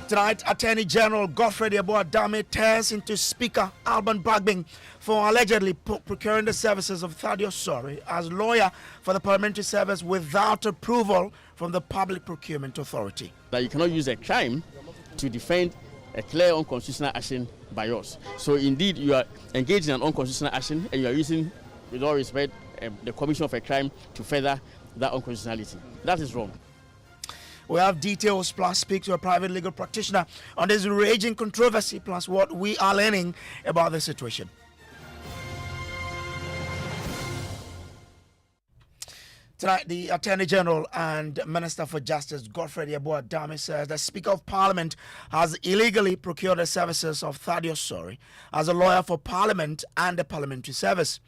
Tonight, Attorney General Godfred Yeboah turns into Speaker Alban Bagbin for allegedly procuring the services of Thaddeus Sorry as lawyer for the parliamentary service without approval from the Public Procurement Authority. That you cannot use a crime to defend a clear unconstitutional action by yours. So indeed, you are engaged in an unconstitutional action and you are using, with all respect, the commission of a crime to further that unconstitutionality. That is wrong. We have details plus speak to a private legal practitioner on this raging controversy plus what we are learning about the situation. Tonight, the Attorney General and Minister for Justice Godfred Yeboah says the Speaker of Parliament has illegally procured the services of Thaddeus Sorry as a lawyer for Parliament and the parliamentary service.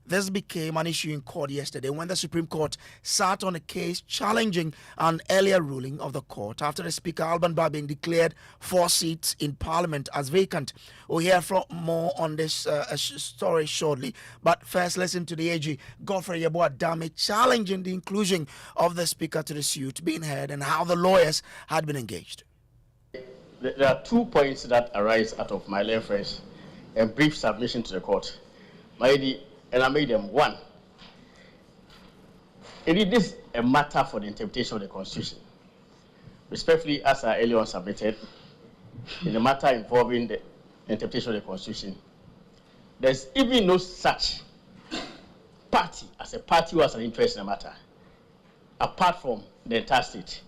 This became an issue in court yesterday when the Supreme Court sat on a case challenging an earlier ruling of the court after the Speaker Alban Bagbin declared 4 seats in Parliament as vacant. We'll hear more on this story shortly, but first listen to the AG Godfred Yeboah challenging the inclusion of the Speaker to the suit being heard and how the lawyers had been engaged. There are 2 points that arise out of my reference and brief submission to the court. And I made them. 1, it is a matter for the interpretation of the Constitution. Respectfully, as I earlier on submitted, in the matter involving the interpretation of the Constitution, there's even no such party as a party who has an interest in the matter, apart from the entire state.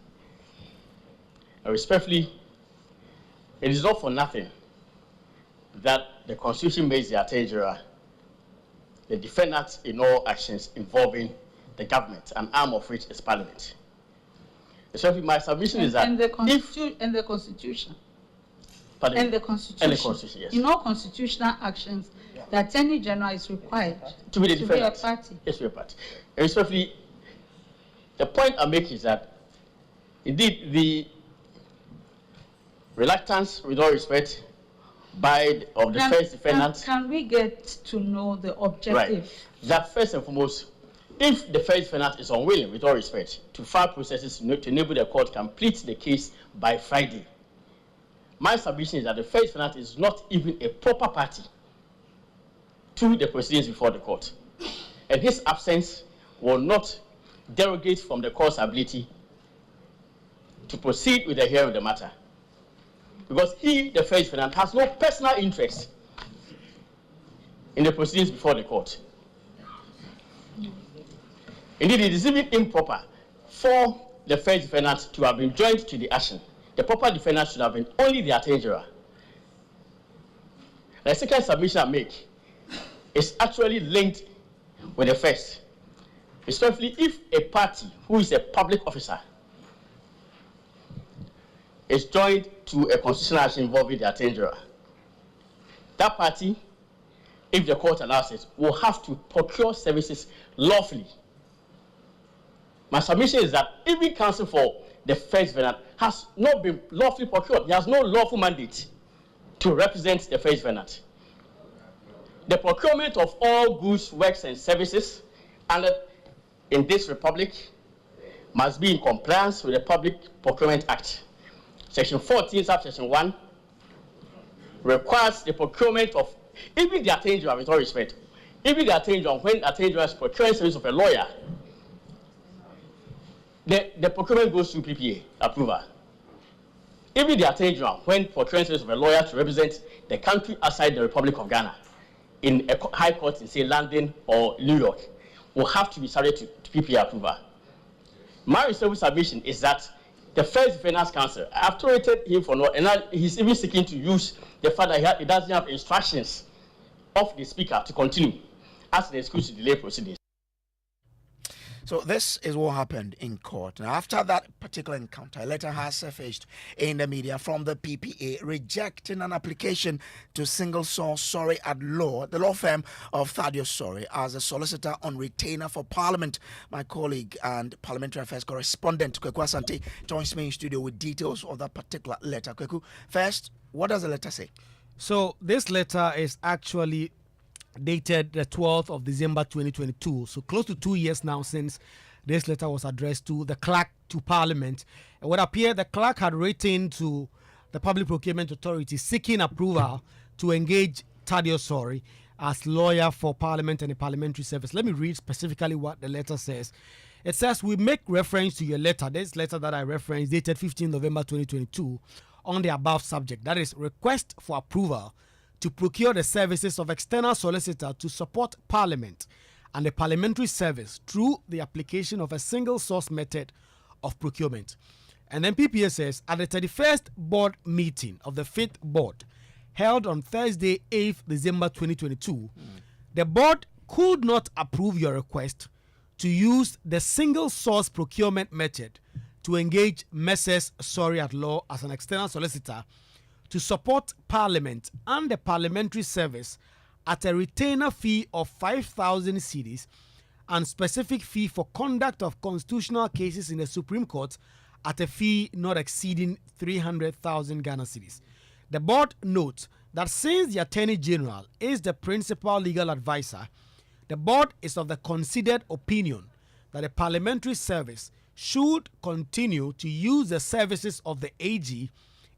And respectfully, it is not for nothing that the Constitution makes the Attorney General the defendants in all actions involving the government, an arm of which is Parliament. So my submission is that and the Constitution, and the Constitution, yes. In all constitutional actions, the Attorney General is required to be a party. Yes, to be a party. And especially, the point I make is that indeed the reluctance, with all respect, of the first defendant. Can we get to know the objective? Right. That first and foremost, if the first defendant is unwilling, with all respect, to file processes to enable the court to complete the case by Friday, my submission is that the first defendant is not even a proper party to the proceedings before the court. And his absence will not derogate from the court's ability to proceed with the hearing of the matter. Because he, the first defendant, has no personal interest in the proceedings before the court. Indeed, it is even improper for the first defendant to have been joined to the action. The proper defendant should have been only the Attorney General. The second submission I make is actually linked with the first. Especially if a party who is a public officer is joined to a constitutional action involving the Attorney General, that party, if the court allows it, will have to procure services lawfully. My submission is that even counsel for the first defendant has not been lawfully procured. He has no lawful mandate to represent the first defendant. The procurement of all goods, works, and services in this republic must be in compliance with the Public Procurement Act. Section 14, subsection 1, requires the procurement of even the Attorney General, with all respect, even the Attorney General, when the Attorney General is procuring service of a lawyer, the procurement goes through PPA approval. Even the Attorney General, when procuring service of a lawyer to represent the country outside the Republic of Ghana, in a high court in, say, London or New York, will have to be subject to PPA approval. My reasonable submission is that the first defendant's counsel, I've tolerated him for no, and now he's even seeking to use the fact that he doesn't have instructions of the Speaker to continue as an excuse to delay proceedings. So this is what happened in court. Now, after that particular encounter, a letter has surfaced in the media from the PPA rejecting an application to single source Sorry at Law, the law firm of Thaddeus Sorry, as a solicitor on retainer for Parliament. My colleague and Parliamentary Affairs correspondent Kweku Asante joins me in studio with details of that particular letter. Kweku, first, what does the letter say? So this letter is actually dated the 12th of December 2022, so close to 2 years now since this letter was addressed to the clerk to Parliament. It would appear the clerk had written to the Public Procurement Authority seeking approval to engage Thaddeus Sori as lawyer for Parliament and the Parliamentary Service. Let me read specifically what the letter says. It says, we make reference to your letter, this letter that I referenced, dated 15 November 2022, on the above subject. That is, request for approval to procure the services of external solicitor to support Parliament and the Parliamentary Service through the application of a single source method of procurement. And then PPA says, at the 31st board meeting of the 5th board, held on Thursday, 8th December 2022, the board could not approve your request to use the single source procurement method to engage Messrs. Sori at Law as an external solicitor to support Parliament and the Parliamentary Service at a retainer fee of 5,000 cedis and specific fee for conduct of constitutional cases in the Supreme Court at a fee not exceeding 300,000 Ghana cedis. The board notes that since the Attorney General is the principal legal advisor, the board is of the considered opinion that the Parliamentary Service should continue to use the services of the AG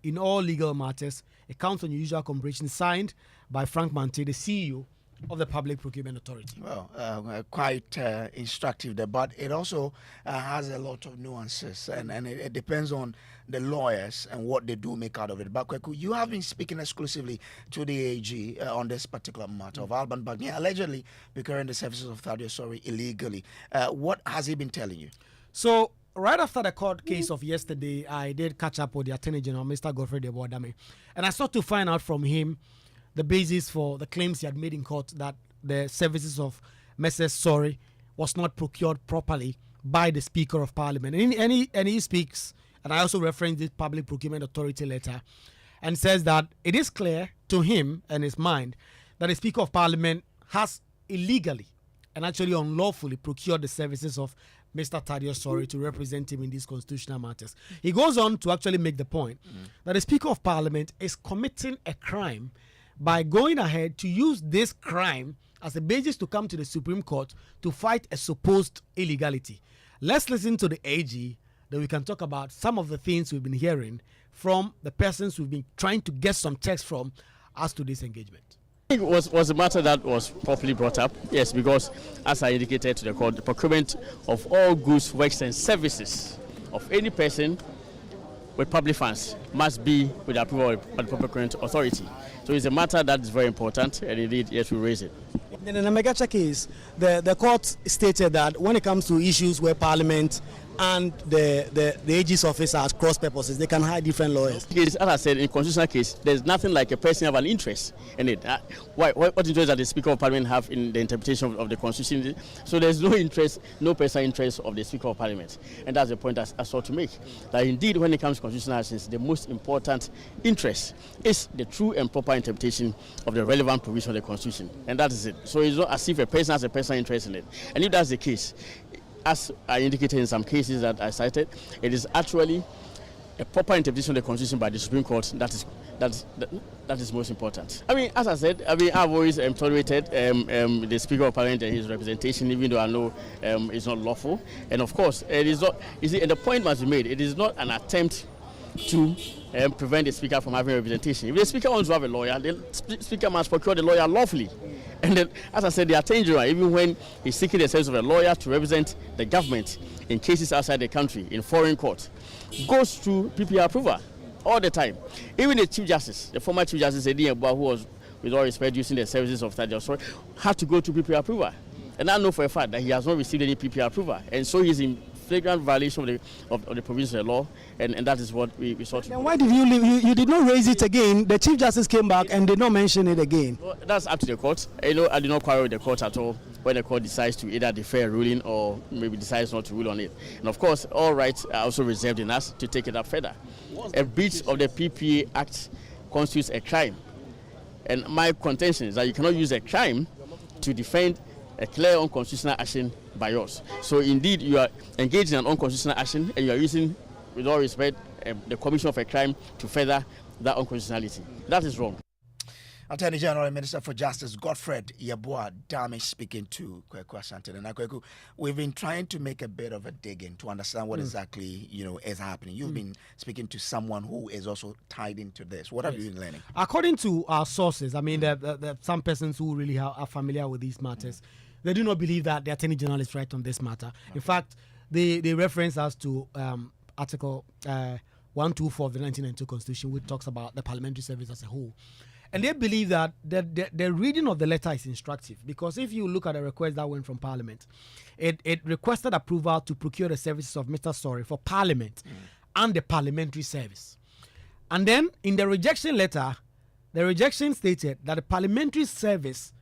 in all legal matters. Accounts on usual cooperation signed by Frank Mante, the CEO of the Public Procurement Authority. Well, quite instructive there, but it also has a lot of nuances, and it depends on the lawyers and what they do make out of it. But Kweku, you have been speaking exclusively to the AG on this particular matter of Alban Bagbin allegedly procuring the services of Thaddeus Sori illegally. What has he been telling you? So, right after the court case of yesterday, I did catch up with the Attorney General, Mr. Godfred, and I sought to find out from him the basis for the claims he had made in court that the services of Messrs. Sori was not procured properly by the Speaker of Parliament. And he speaks, and I also reference this Public Procurement Authority letter, and says that it is clear to him and his mind that the Speaker of Parliament has illegally and actually unlawfully procured the services of Mr. Thaddeus Sori to represent him in these constitutional matters. He goes on to actually make the point that the Speaker of Parliament is committing a crime by going ahead to use this crime as a basis to come to the Supreme Court to fight a supposed illegality. Let's listen to the AG, then we can talk about some of the things we've been hearing from the persons we've been trying to get some text from as to this engagement. It was a matter that was properly brought up, yes, because as I indicated to the court, the procurement of all goods, works and services of any person with public funds must be with the approval of the Procurement Authority. So it's a matter that is very important, and indeed, yes, we raise it. In the Megacha case, the court stated that when it comes to issues where Parliament and the AG's office are cross purposes, they can hire different lawyers. As I said, in a constitutional case, there's nothing like a person have an interest in it. What interest does the Speaker of Parliament have in the interpretation of the Constitution? So there's no interest, no personal interest of the Speaker of Parliament. And that's the point I sought to make. That indeed, when it comes to constitutional actions, the most important interest is the true and proper interpretation of the relevant provision of the Constitution. And that is it. So it's not as if a person has a personal interest in it. And if that's the case, as I indicated in some cases that I cited, it is actually a proper interpretation of the Constitution by the Supreme Court that is most important. I mean, as I said, I've always tolerated the Speaker of Parliament and his representation, even though I know it's not lawful. And of course, it is not. You see, and the point must be made. It is not an attempt to prevent the Speaker from having representation. If the Speaker wants to have a lawyer, the Speaker must procure the lawyer lawfully. And then, as I said, the Attorney General, even when he's seeking the service of a lawyer to represent the government in cases outside the country, in foreign court, goes through PPR approval all the time. Even the Chief Justice, the former Chief Justice, Yeboah, who was, with all respect, using the services of Thaddeus Sori, had to go to PPR approval. And I know for a fact that he has not received any PPR approval. And so he's in flagrant violation of the provisions of the law, and that is what we sought to do. Then why did you leave? You did not raise it again. The Chief Justice came back and did not mention it again. Well, that's up to the court. I did not quarrel with the court at all when the court decides to either defer a ruling or maybe decides not to rule on it. And of course, all rights are also reserved in us to take it up further. A breach of the PPA Act constitutes a crime. And my contention is that you cannot use a crime to defend a clear unconstitutional action by us. So indeed, you are engaged in an unconstitutional action and you are using, with all respect, the commission of a crime to further that unconstitutionality. That is wrong. Attorney General and Minister for Justice Godfred Yeboah Dame speaking to Kweku Asante. And Kweku, we've been trying to make a bit of a digging to understand what exactly is happening. You've been speaking to someone who is also tied into this. What have you been learning? According to our sources, I mean, there are some persons who really are familiar with these matters. They do not believe that the Attorney General is right on this matter. In fact, they reference us to Article 124 of the 1992 Constitution, which talks about the parliamentary service as a whole. And they believe that the reading of the letter is instructive, because if you look at the request that went from Parliament, it requested approval to procure the services of Mr. Sorry for Parliament and the parliamentary service. And then in the rejection letter, the rejection stated that the parliamentary service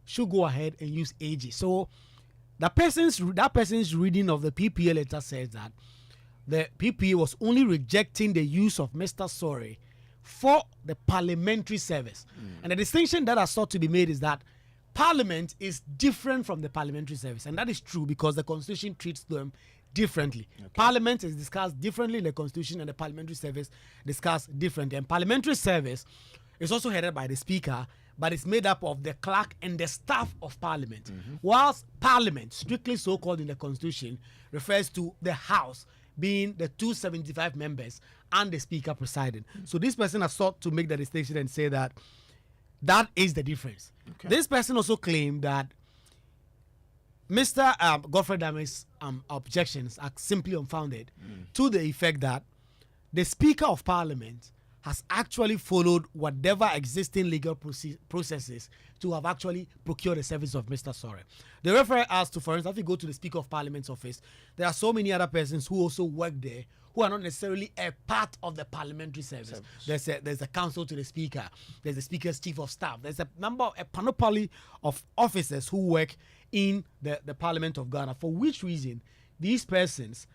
should go ahead and use AG. So that person's reading of the PPA letter says that the PPA was only rejecting the use of Mr. Sorry for the parliamentary service. And the distinction that has sought to be made is that Parliament is different from the parliamentary service. And that is true because the Constitution treats them differently. Parliament is discussed differently in the Constitution, and the parliamentary service discussed differently. And parliamentary service is also headed by the Speaker, but it's made up of the clerk and the staff of Parliament. Whilst Parliament, strictly so called in the Constitution, refers to the House, being the 275 members and the Speaker presiding. So this person has sought to make the distinction and say that that is the difference. This person also claimed that Mr. Godfred Dame's objections are simply unfounded, to the effect that the Speaker of Parliament has actually followed whatever existing legal processes to have actually procured the service of Mr. Sorry. They refer us to, for instance, if you go to the Speaker of Parliament's office, there are so many other persons who also work there who are not necessarily a part of the parliamentary service. There's a counsel to the Speaker. There's the Speaker's Chief of Staff. There's a panoply of officers who work in the Parliament of Ghana, for which reason these persons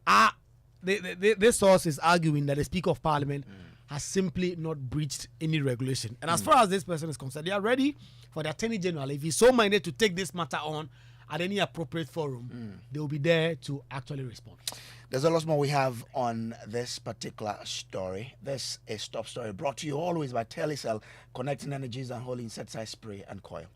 are, this source is arguing that the Speaker of Parliament has simply not breached any regulation. And as far as this person is concerned, they are ready for the Attorney General, if he's so minded to take this matter on at any appropriate forum, they will be there to actually respond. There's a lot more we have on this particular story. This is Top Story, brought to you always by Telecel, connecting energies and holding insecticide spray and coil.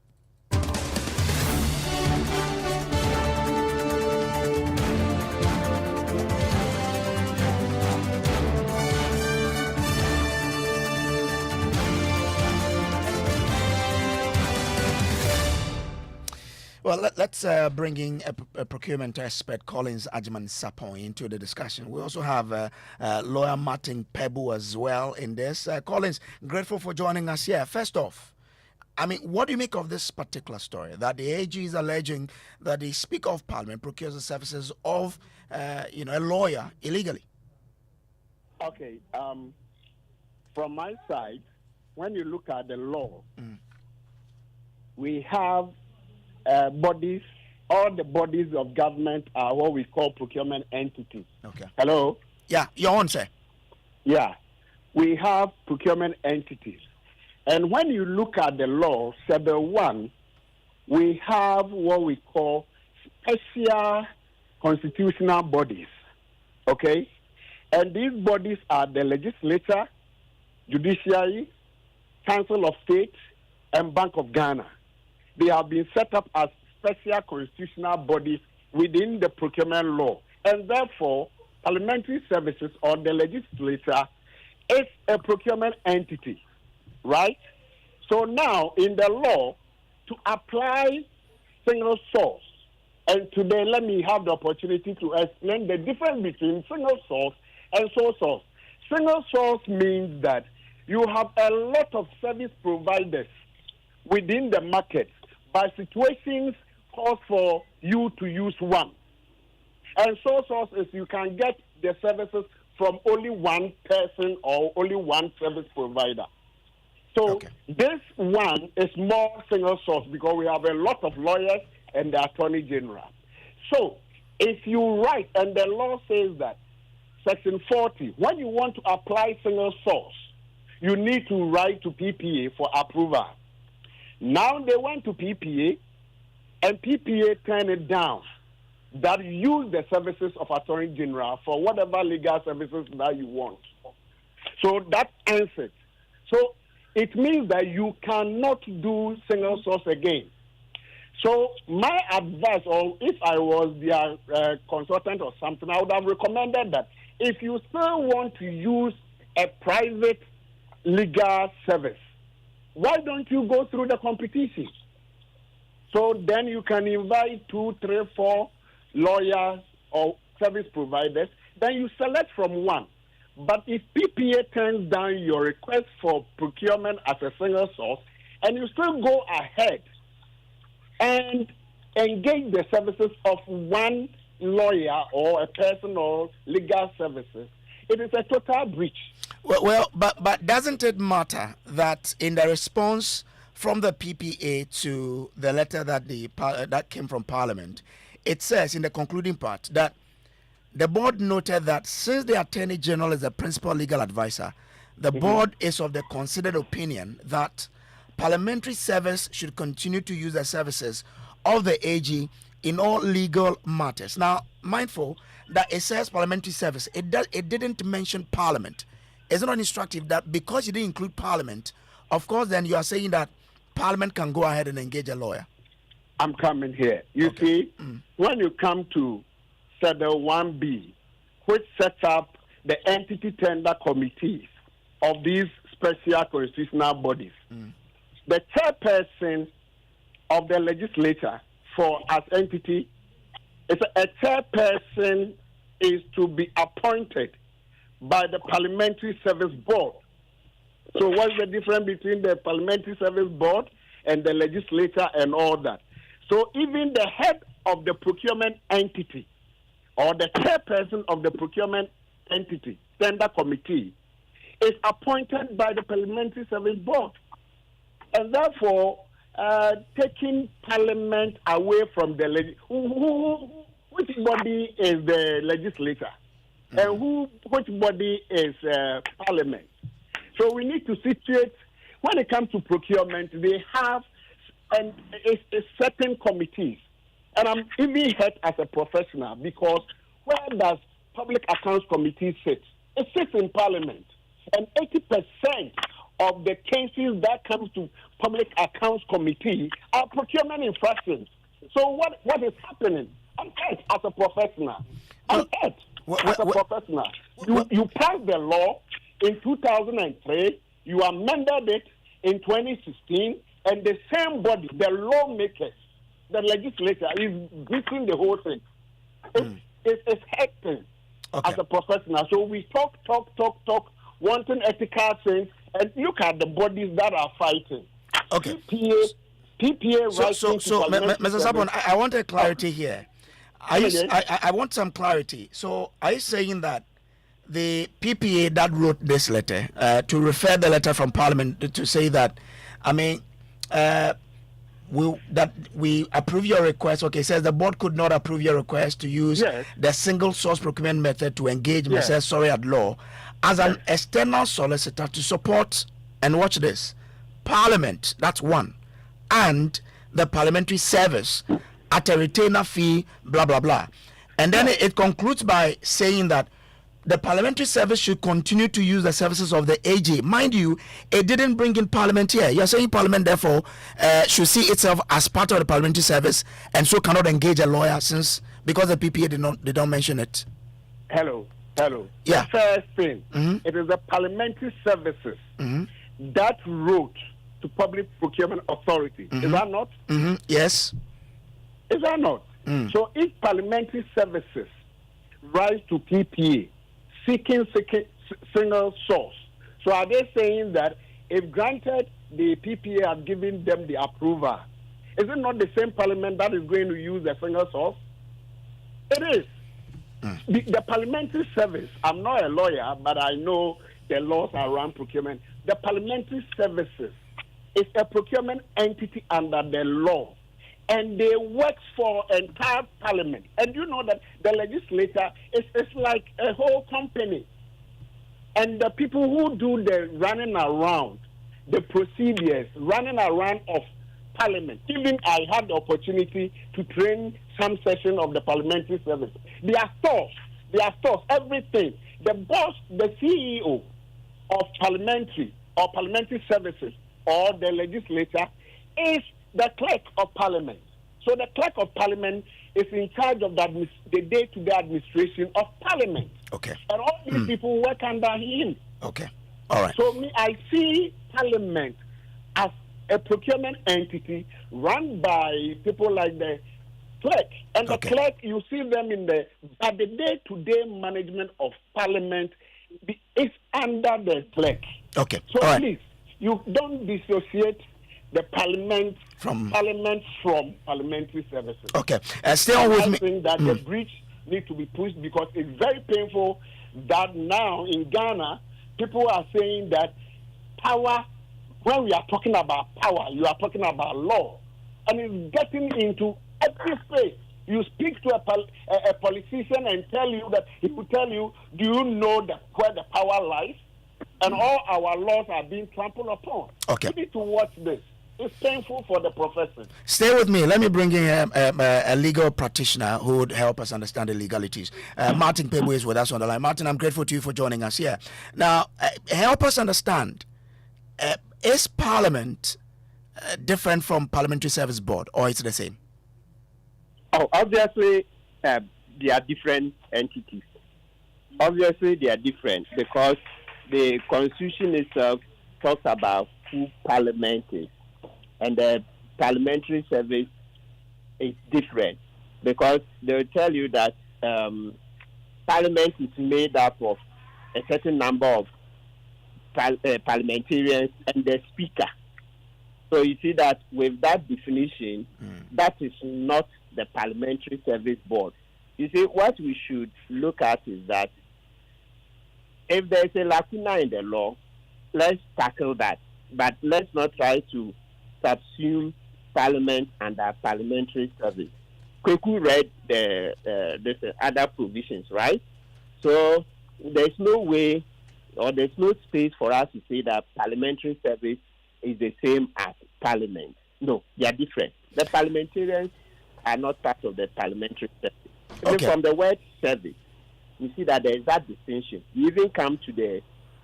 Well, let's bring in a procurement expert, Collins Ajiman Sapon, into the discussion. We also have lawyer Martin Pebu as well in this. Collins, grateful for joining us here. First off, I mean, what do you make of this particular story? That the AG is alleging that the Speaker of Parliament procures the services of, a lawyer illegally. Okay. From my side, when you look at the law, we have bodies, all the bodies of government are what we call procurement entities. Okay. Hello? Yeah, you're on, sir. Yeah. We have procurement entities. And when you look at the law, Schedule 1, we have what we call special constitutional bodies. Okay? And these bodies are the legislature, judiciary, Council of State, and Bank of Ghana. They have been set up as special constitutional bodies within the procurement law. And therefore, parliamentary services or the legislature is a procurement entity, right? So now, in the law, to apply single source, and today let me have the opportunity to explain the difference between single source and sole source. Single source means that you have a lot of service providers within the market, but situations call for you to use one. And sole source is you can get the services from only one person or only one service provider. So this one is more single source because we have a lot of lawyers and the Attorney General. So if you write, and the law says that, Section 40, when you want to apply single source, you need to write to PPA for approval. Now they went to PPA, and PPA turned it down. That use the services of Attorney General for whatever legal services that you want. So that ends it. So it means that you cannot do single source again. So my advice, or if I was their consultant or something, I would have recommended that if you still want to use a private legal service, why don't you go through the competition? So then you can invite 2, 3, 4 lawyers or service providers, then you select from one. But if PPA turns down your request for procurement as a single source, and you still go ahead and engage the services of one lawyer or a person or legal services, it is a total breach. But doesn't it matter that in the response from the PPA to the letter that that came from Parliament, it says in the concluding part that the board noted that since the Attorney General is the principal legal advisor, the board is of the considered opinion that parliamentary service should continue to use the services of the AG in all legal matters. Now, mindful that it says parliamentary service, it didn't mention Parliament. It's not instructive that because you didn't include Parliament, of course, then you are saying that Parliament can go ahead and engage a lawyer. I'm coming here. You see, when you come to Schedule 1B, which sets up the entity tender committees of these special constitutional bodies, the chairperson of the legislature for as entity is a chairperson is to be appointed by the Parliamentary Service Board. So what's the difference between the Parliamentary Service Board and the legislature and all that? So even the head of the procurement entity or the chairperson of the procurement entity, tender committee, is appointed by the Parliamentary Service Board. And therefore, taking Parliament away from the which body is the legislator? And which body is Parliament? So we need to situate, when it comes to procurement, they have a certain committees. And I'm even hurt as a professional because where does Public Accounts Committee sit? It sits in Parliament. And 80% of the cases that comes to Public Accounts Committee are procurement infractions. So what is happening? I'm hurt as a professional. I'm hurt as a professional. You passed the law in 2003, you amended it in 2016, and the same body, the lawmakers, the legislature, is beating the whole thing. It's hectic as a professional. So we talk, wanting ethical things, and look at the bodies that are fighting. Okay. PPA so Mr. Sabon, I want a clarity here. I want some clarity. So are you saying that the PPA that wrote this letter, to refer the letter from Parliament to say that, we approve your request. Okay, says the board could not approve your request to use the single source procurement method to engage Mr. Sorry at law as an external solicitor to support, and watch this, Parliament, that's one, and the parliamentary service at a retainer fee, blah, blah, blah. And then it concludes by saying that the parliamentary service should continue to use the services of the AG. Mind you, it didn't bring in Parliament here. You're saying Parliament, therefore, should see itself as part of the parliamentary service and so cannot engage a lawyer because the PPA did not mention it. Hello. Yeah. The first thing, it is the parliamentary services that wrote to Public Procurement Authority. Is that not? Yes. Is that not? So if parliamentary services rise to PPA, seeking single source, so are they saying that if granted the PPA have given them the approval, is it not the same parliament that is going to use the single source? It is. The parliamentary service, I'm not a lawyer, but I know the laws around procurement. The parliamentary services is a procurement entity under the law, and they work for entire parliament. And you know that the legislature is like a whole company. And the people who do the running around, the procedures, running around of parliament, even I had the opportunity to train some session of the parliamentary service. They are stores, everything. The boss, the CEO of parliamentary or parliamentary services or the legislature is the clerk of parliament. So the clerk of parliament is in charge of the day-to-day administration of parliament. Okay. And all these people work under him. Okay. All right. So I see parliament as a procurement entity run by people like the clerk. And the clerk, you see them but the day-to-day management of parliament is under the clerk. Okay. So all please, you don't dissociate the parliament from parliamentary services. Okay. Stay on with me. I think that the breach needs to be pushed because it's very painful that now in Ghana, people are saying that power, when we are talking about power, you are talking about law. And it's getting into every space. You speak to a politician and he will tell you, do you know where the power lies? And all our laws are being trampled upon. Okay. You need to watch this. It's painful for the profession. Stay with me. Let me bring in a legal practitioner who would help us understand the legalities. Martin Pebu is with us on the line. Martin, I'm grateful to you for joining us here. Now, help us understand, is Parliament different from Parliamentary Service Board, or is it the same? Oh, obviously, they are different entities. Obviously, they are different because the Constitution itself talks about who Parliament is. And the parliamentary service is different because they will tell you that Parliament is made up of a certain number of parliamentarians and the Speaker. So you see that with that definition, that is not the Parliamentary Service Board. You see, what we should look at is that if there is a lacuna in the law, let's tackle that. But let's not try to subsume Parliament under parliamentary service. Kweku read the other provisions, right? So there's no way or there's no space for us to say that parliamentary service is the same as Parliament. No, they are different. The parliamentarians are not part of the parliamentary service. Even from the word service, you see that there is that distinction. You even come to the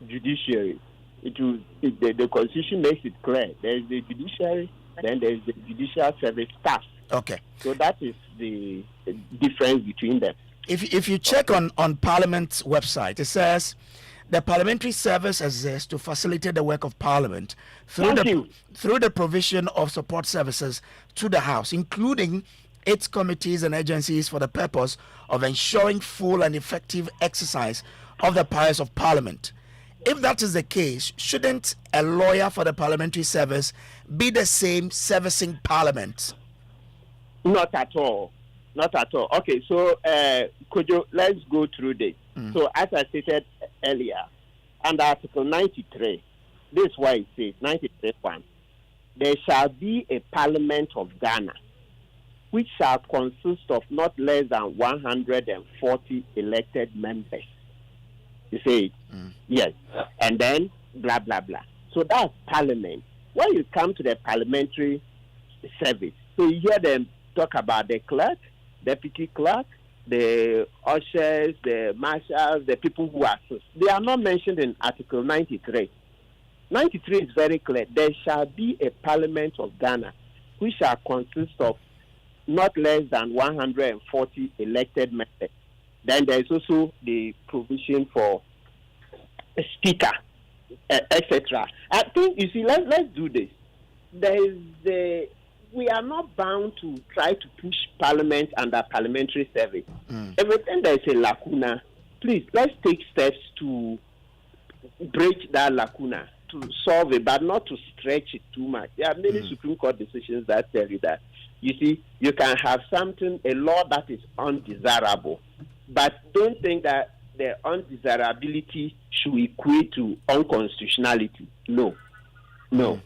judiciary. The Constitution makes it clear. There is the judiciary, then there is the judicial service staff. Okay. So that is the difference between them. If you check on Parliament's website, it says the parliamentary service exists to facilitate the work of Parliament through the provision of support services to the House, including its committees and agencies for the purpose of ensuring full and effective exercise of the powers of Parliament. If that is the case, shouldn't a lawyer for the parliamentary service be the same servicing Parliament? Not at all. Not at all. Okay, so Kojo, let's go through this. So as I stated earlier, under Article 93, this is why it says, 93.1, there shall be a Parliament of Ghana which shall consist of not less than 140 elected members. You see it? Yes. And then blah, blah, blah. So that's Parliament. When you come to the parliamentary service, so you hear them talk about the clerk, deputy clerk, the ushers, the marshals, the people who assist. They are not mentioned in Article 93. 93 is very clear. There shall be a Parliament of Ghana which shall consist of not less than 140 elected members. Then there is also the provision for a speaker, etc. I think, you see, let's do this. We are not bound to try to push Parliament under parliamentary service. Everything there is a lacuna, please, let's take steps to bridge that lacuna, to solve it, but not to stretch it too much. There are many Supreme Court decisions that tell you that. You see, you can have a law that is undesirable, but don't think that the undesirability should equate to unconstitutionality. No. The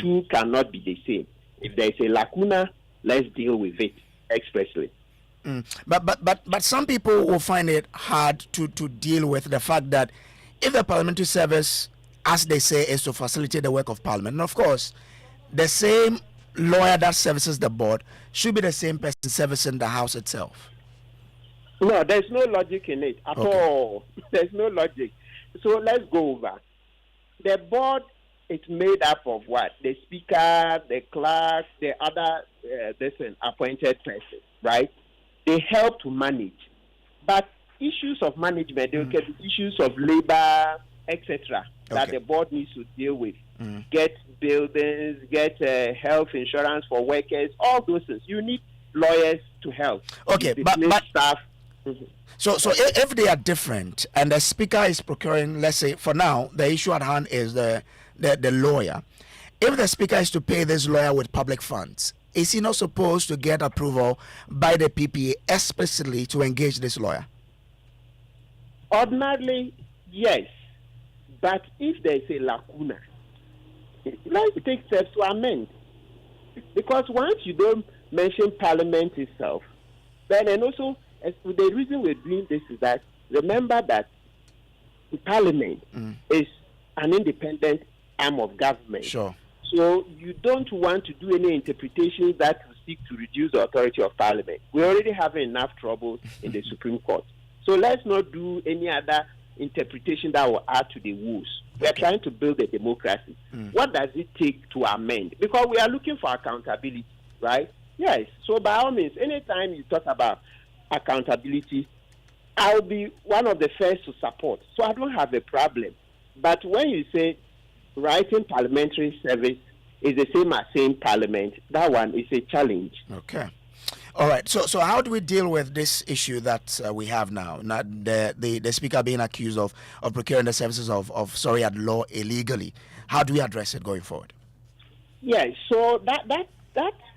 two cannot be the same. If there is a lacuna, let's deal with it expressly. But some people will find it hard to deal with the fact that if the parliamentary service, as they say, is to facilitate the work of Parliament, and of course, the same lawyer that services the board should be the same person servicing the House itself. No, there's no logic in it at all. There's no logic. So let's go over. The board it's made up of what? The speaker, the clerk, the other appointed person, right? They help to manage. But issues of management, there can be issues of labor, etc., that the board needs to deal with. Get buildings, get health insurance for workers, all those things. You need lawyers to help. Okay, but staff. So if they are different and the speaker is procuring, let's say for now, the issue at hand is the lawyer. If the speaker is to pay this lawyer with public funds, is he not supposed to get approval by the PPA explicitly to engage this lawyer? Ordinarily, yes. But if there is a lacuna, let's take steps to amend. Because once you don't mention Parliament itself, then and also the reason we're doing this is that remember that Parliament is an independent arm of government. Sure. So you don't want to do any interpretations that will seek to reduce the authority of Parliament. We already have enough trouble in the Supreme Court. So let's not do any other interpretation that will add to the woes. We are trying to build a democracy. What does it take to amend? Because we are looking for accountability, right? Yes. So by all means, anytime you talk about accountability, I'll be one of the first to support. So I don't have a problem. But when you say writing parliamentary service is the same as saying parliament, that one is a challenge. Okay. All right. So how do we deal with this issue that we have now? Not the speaker being accused of procuring the services of at law illegally. How do we address it going forward? Yes. So that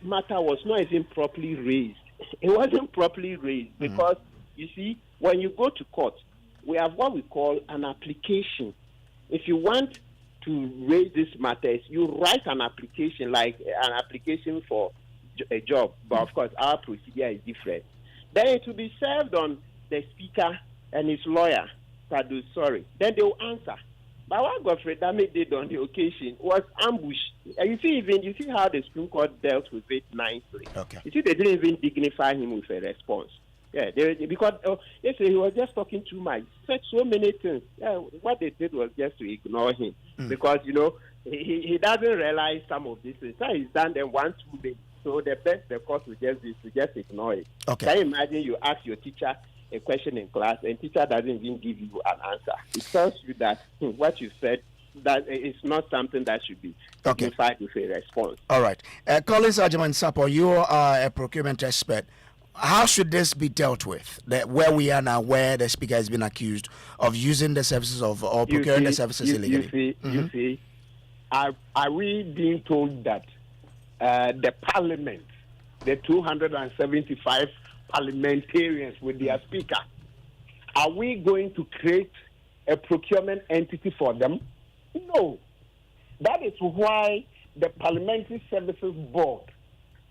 matter was not even properly raised. It wasn't properly raised because you see, when you go to court, we have what we call an application. If you want to raise these matters, you write an application, like an application for a job, but of course our procedure is different. Then it will be served on the speaker and his lawyer. Then they will answer. But what Godfred did on the occasion was ambush. You see how the Supreme Court dealt with it nicely. Okay. You see, they didn't even dignify him with a response. Yeah, because yesterday he was just talking too much. He said so many things. Yeah, what they did was just to ignore him because he doesn't realize some of these things. So he's done them 1-2 days. So the best the course will just is to just ignore it. Okay. Can you imagine you ask your teacher a question in class and teacher doesn't even give you an answer? It tells you that what you said that it's not something that should be dignified with a response. All right. Collins Ajaman Sapo, you are a procurement expert. How should this be dealt with? Where we are now, where the speaker has been accused of using the services or procuring the services illegally. You see, are we being told that the Parliament, the 275 parliamentarians with their speaker, are we going to create a procurement entity for them? No. That is why the Parliamentary Services Board,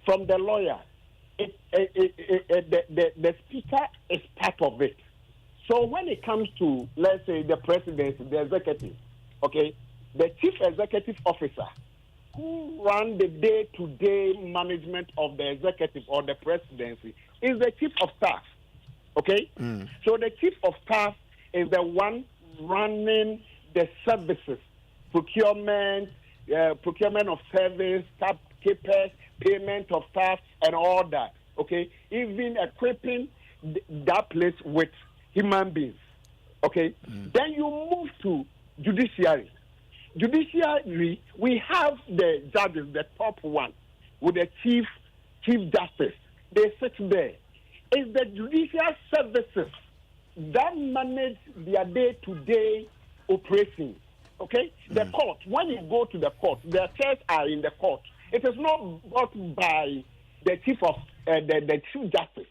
from the lawyer, the speaker is part of it. So when it comes to, let's say, the presidency, the executive, the chief executive officer who run the day-to-day management of the executive or the presidency is the chief of staff. So the chief of staff is the one running the services, procurement of service, staff keepers, payment of staff, and all that. Even equipping that place with human beings. Then you move to judiciary. Judiciary, we have the judges, the top one, with the chief justice. They sit there. It's the judicial services that manage their day-to-day operations. The court, when you go to the court, the chairs are in the court. It is not brought by the chief of the chief justice.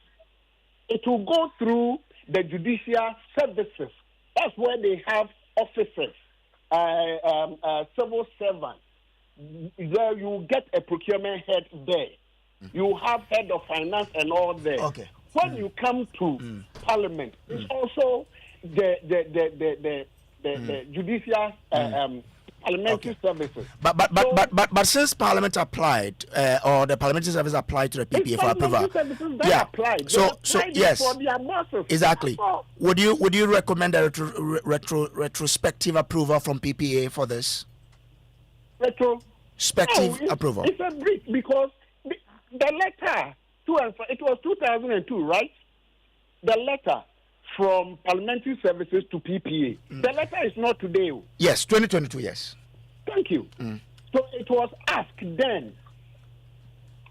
It will go through the judicial services. That's where they have officers, civil servants. There you get a procurement head there. You have head of finance and all there. When you come to Parliament, it's also the judicial parliamentary services. But since Parliament applied, or the parliamentary service applied to the PPA for approval, applied. So yes, for their bosses. Exactly. Would you recommend a retrospective approval from PPA for this? Retrospective approval. It's a breach because the letter, it was 2002, right? The letter from Parliamentary Services to PPA. The letter is not today. Yes, 2022, yes. Thank you. So it was asked then,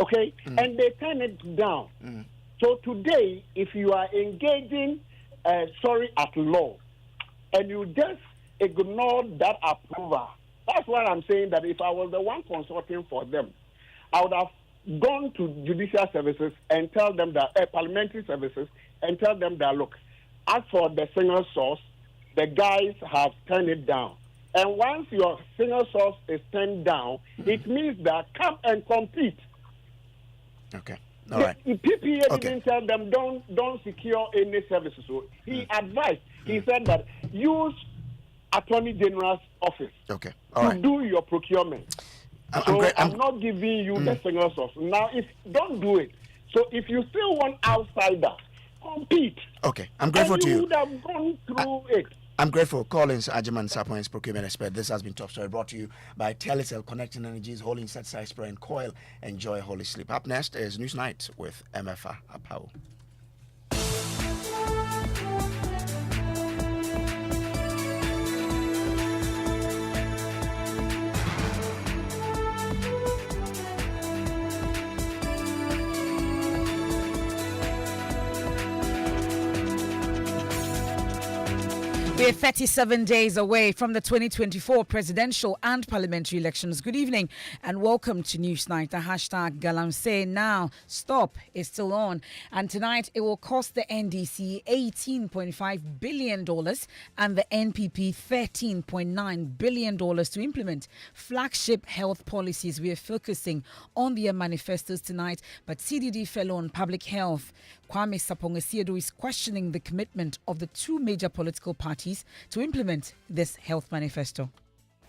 okay, and they turned it down. So today, if you are engaging at law, and you just ignore that approval, that's why I'm saying that if I was the one consulting for them, I would have gone to judicial services and tell them that, parliamentary services, and tell them that, look, as for the single source, the guys have turned it down. And once your single source is turned down, it means that come and compete. Okay. All right. The PPA didn't tell them don't secure any services. So he advised. He said that use Attorney General's office to do your procurement. I'm not giving you the single source. Now, don't do it. So if you still want outsider, compete. Okay, I'm grateful to you. You would have gone through it. I'm grateful. Collins Ajiman Sapoin's procurement expert. This has been Top Story brought to you by Telecel, connecting energies, holding set size spray and coil. Enjoy holy sleep. Up next is News Night with Emefa Apawu. We're 37 days away from the 2024 presidential and parliamentary elections. Good evening and welcome to News Night. The hashtag Galamsey Now Stop is still on. And tonight it will cost the NDC $18.5 billion and the NPP $13.9 billion to implement flagship health policies. We are focusing on their manifestos tonight, but CDD fellow on public health Kwame Sapong-Asiedu is questioning the commitment of the two major political parties to implement this health manifesto.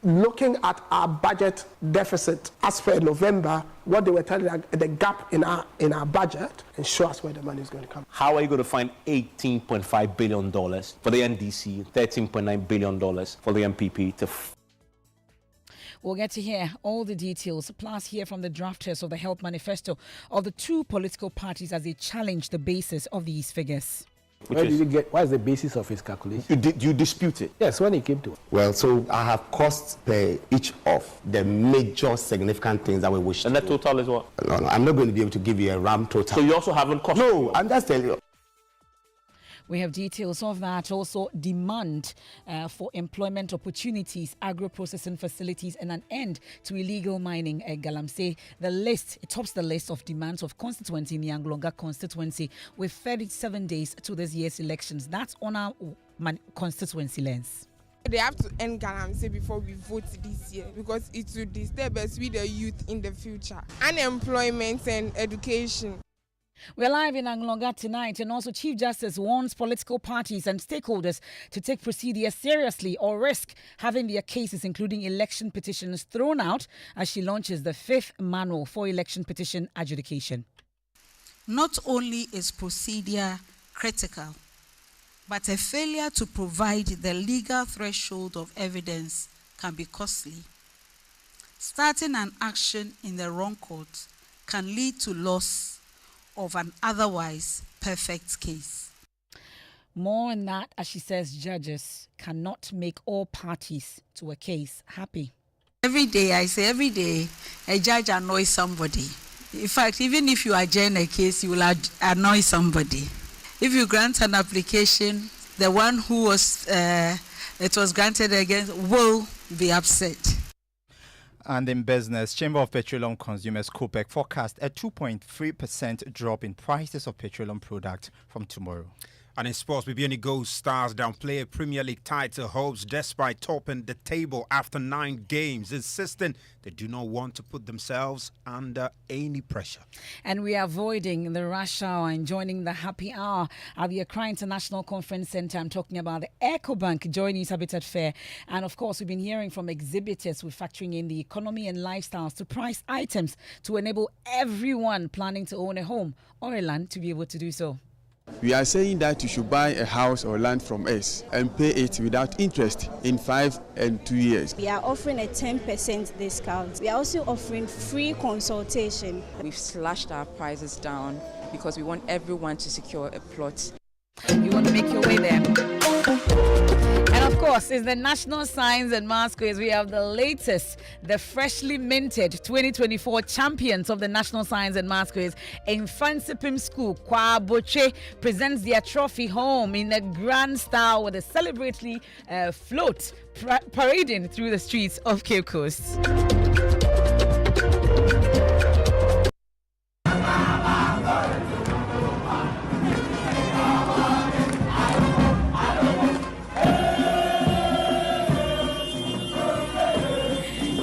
Looking at our budget deficit as per November, what they were telling us, the gap in our budget, and show us where the money is going to come. How are you going to find $18.5 billion for the NDC, $13.9 billion for the MPP We'll get to hear all the details, plus hear from the drafters of the health manifesto of the two political parties as they challenge the basis of these figures. Where did you get? What is the basis of his calculation? You dispute it? Yes, when he came to it. Well, so I have cost per each of the major significant things that we wish and to the do. total is what? No, I'm not going to be able to give you a RAM total. So you also haven't cost? No, I'm just telling you. We have details of that. Also, demand for employment opportunities, agro-processing facilities, and an end to illegal mining. Galamsey, it tops the list of demands of constituency in the Anglonga constituency with 37 days to this year's elections. That's on our constituency lens. They have to end Galamsey before we vote this year because it will disturb us with the youth in the future. Unemployment and education. We're live in Anglonga tonight, and also Chief Justice warns political parties and stakeholders to take procedure seriously or risk having their cases, including election petitions, thrown out as she launches the 5th manual for election petition adjudication. Not only is procedure critical, but a failure to provide the legal threshold of evidence can be costly. Starting an action in the wrong court can lead to loss of an otherwise perfect case. More on that, as she says, judges cannot make all parties to a case happy. Every day, a judge annoys somebody. In fact, even if you adjourn a case, you will annoy somebody. If you grant an application, the one who it was granted against will be upset. And in business, Chamber of Petroleum Consumers COPEC forecast a 2.3% drop in prices of petroleum products from tomorrow. And in sports, Bibiani Ghost Stars downplay a Premier League title hopes despite topping the table after 9 games, insisting they do not want to put themselves under any pressure. And we are avoiding the rush hour and joining the happy hour at the Accra International Conference Centre. I'm talking about the EcoBank Joineys Habitat Fair. And of course, we've been hearing from exhibitors who are factoring in the economy and lifestyles to price items to enable everyone planning to own a home or a land to be able to do so. We are saying that you should buy a house or land from us and pay it without interest in 5 and 2 years. We are offering a 10% discount. We are also offering free consultation. We've slashed our prices down because we want everyone to secure a plot. You want to make your way there. And of course, it's the National Science and Maths Quiz. We have the latest, the freshly minted 2024 champions of the National Science and Maths Quiz. Infansipim School, Kwa Boche, presents their trophy home in a grand style with a celebratory float parading through the streets of Cape Coast.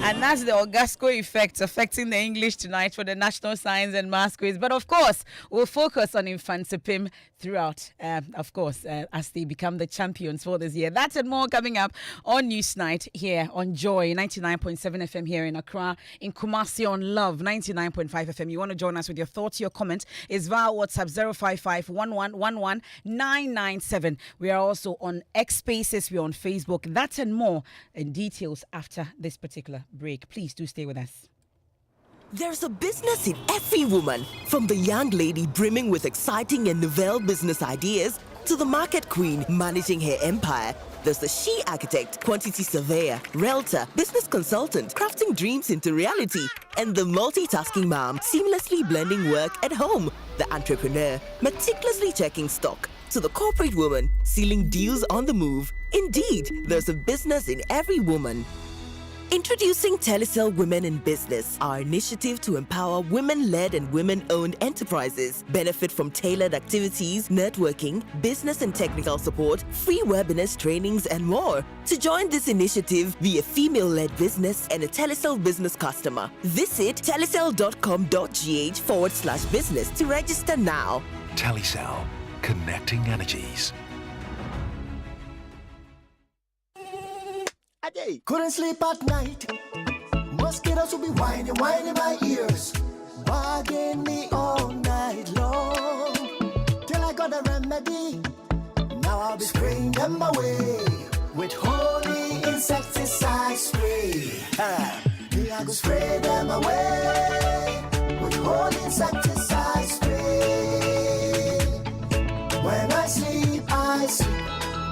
And that's the Augasco effect affecting the English tonight for the National Science and Maths Quiz. But of course, we'll focus on Infansipim throughout, as they become the champions for this year. That and more coming up on Newsnight here on Joy 99.7 FM here in Accra, in Kumasi on Love 99.5 FM. You want to join us with your thoughts, your comments, is via WhatsApp 055 1111 997. We are also on X Spaces, we're on Facebook. That and more in details after this particular break. Please do stay with us. There's a business in every woman, from the young lady brimming with exciting and novel business ideas to the market queen managing her empire. There's the she architect, quantity surveyor, realtor, business consultant, crafting dreams into reality, and the multitasking mom seamlessly blending work at home. The entrepreneur, meticulously checking stock, to the corporate woman, sealing deals on the move. Indeed, there's a business in every woman. Introducing Telecel Women in Business, our initiative to empower women-led and women-owned enterprises. Benefit from tailored activities, networking, business and technical support, free webinars, trainings, and more. To join this initiative, be a female-led business and a Telecel business customer. Visit telecel.com.gh/business to register now. Telecel, connecting energies. Couldn't sleep at night. Mosquitoes will be whining my ears, bugging me all night long. Till I got a remedy. Now I'll be spraying them away with holy insecticide spray. Me I go spray them away with holy insecticide spray. When I sleep,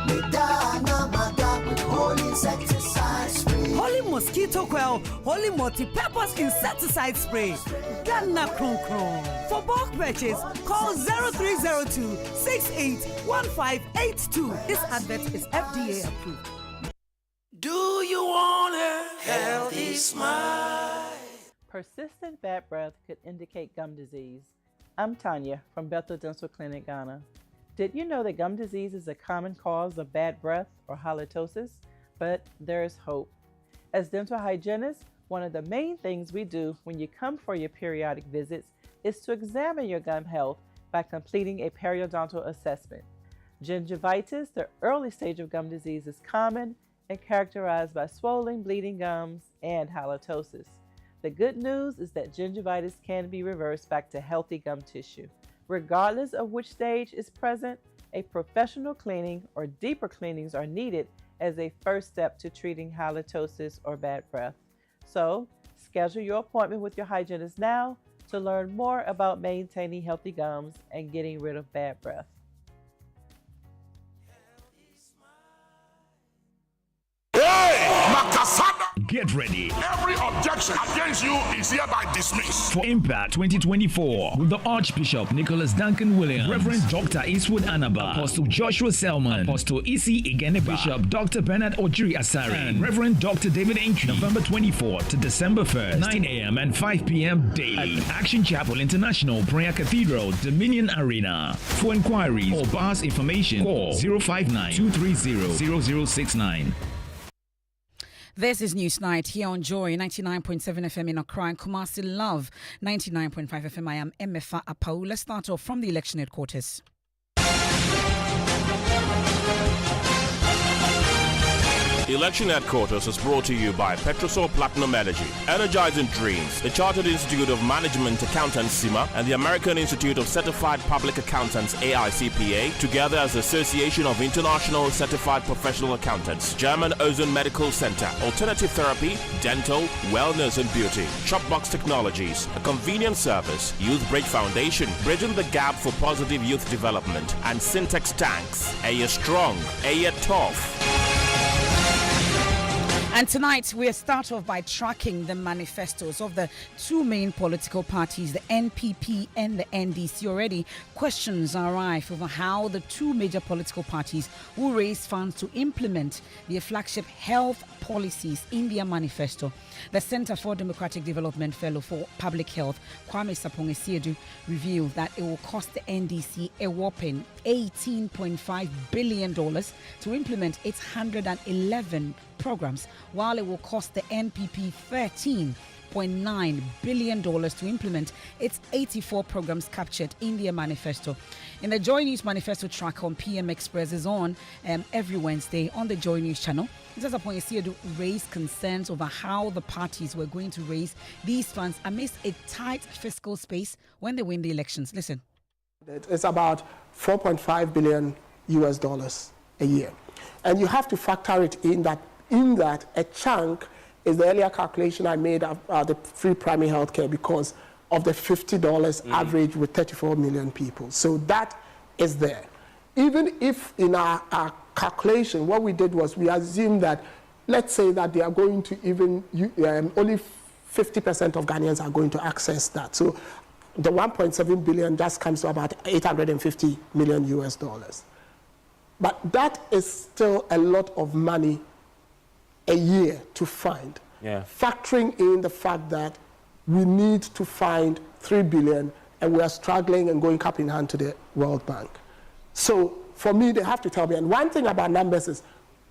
me dana my dog with holy insecticide spray. Holy mosquito coil, holy multi-purpose insecticide spray. Ghana Kron Kron. For bulk purchase, call 0302 681582. This advert is FDA approved. Do you want a healthy smile? Persistent bad breath could indicate gum disease. I'm Tanya from Bethel Dental Clinic, Ghana. Did you know that gum disease is a common cause of bad breath or halitosis? But there is hope. As dental hygienists, one of the main things we do when you come for your periodic visits is to examine your gum health by completing a periodontal assessment. Gingivitis, the early stage of gum disease, is common and characterized by swollen, bleeding gums and halitosis. The good news is that gingivitis can be reversed back to healthy gum tissue. Regardless of which stage is present, a professional cleaning or deeper cleanings are needed as a first step to treating halitosis or bad breath. So, schedule your appointment with your hygienist now to learn more about maintaining healthy gums and getting rid of bad breath. Get ready. Every objection against you is hereby dismissed. For Impact 2024 with the Archbishop Nicholas Duncan Williams, Reverend Dr. Eastwood Anaba, Apostle Joshua Selman, Apostle Isi Igeneba, Bishop Dr. Bernard Ojiri Asari, and Reverend Dr. David Entry, November 24th to December 1st, 9 a.m. and 5 p.m. daily at Action Chapel International Prayer Cathedral, Dominion Arena. For inquiries or bars information, call 059-230-0069. This is Newsnight here on Joy 99.7 FM in Accra and Kumasi Love 99.5 FM. I am Emefa Apawu. Let's start off from the election headquarters. Election Headquarters is brought to you by Petrosol Platinum Energy, Energizing Dreams, the Chartered Institute of Management Accountants (CIMA) and the American Institute of Certified Public Accountants (AICPA), together as the Association of International Certified Professional Accountants, German Ozone Medical Center, Alternative Therapy, Dental, Wellness and Beauty, Shopbox Technologies, a convenient service, Youth Bridge Foundation, bridging the gap for positive youth development, and Syntex Tanks. A year strong, a year tough. And tonight, we'll start off by tracking the manifestos of the two main political parties, the NPP and the NDC. Already, questions are rife over how the two major political parties will raise funds to implement their flagship health policies in their manifesto. The Center for Democratic Development Fellow for Public Health, Kwame Sapong-Esiedu, revealed that it will cost the NDC a whopping $18.5 billion to implement its 111 programs, while it will cost the NPP $13.9 billion to implement its 84 programs captured in their manifesto. In the Joy News Manifesto track on PM Express is on every Wednesday on the Joy News channel. Mr. Sapong-Esiedu raised concerns over how the parties were going to raise these funds amidst a tight fiscal space when they win the elections. Listen. It's about $4.5 billion a year. And you have to factor it in that a chunk is the earlier calculation I made of the free primary health care because of the $50 average with 34 million people. So that is there. Even if in our calculation, what we did was we assumed that, let's say that they are going to even, only 50% of Ghanaians are going to access that. So the 1.7 billion just comes to about $850 million. But that is still a lot of money a year to find, factoring in the fact that we need to find $3 billion and we are struggling and going cup in hand to the World Bank. So for me, they have to tell me. And one thing about numbers is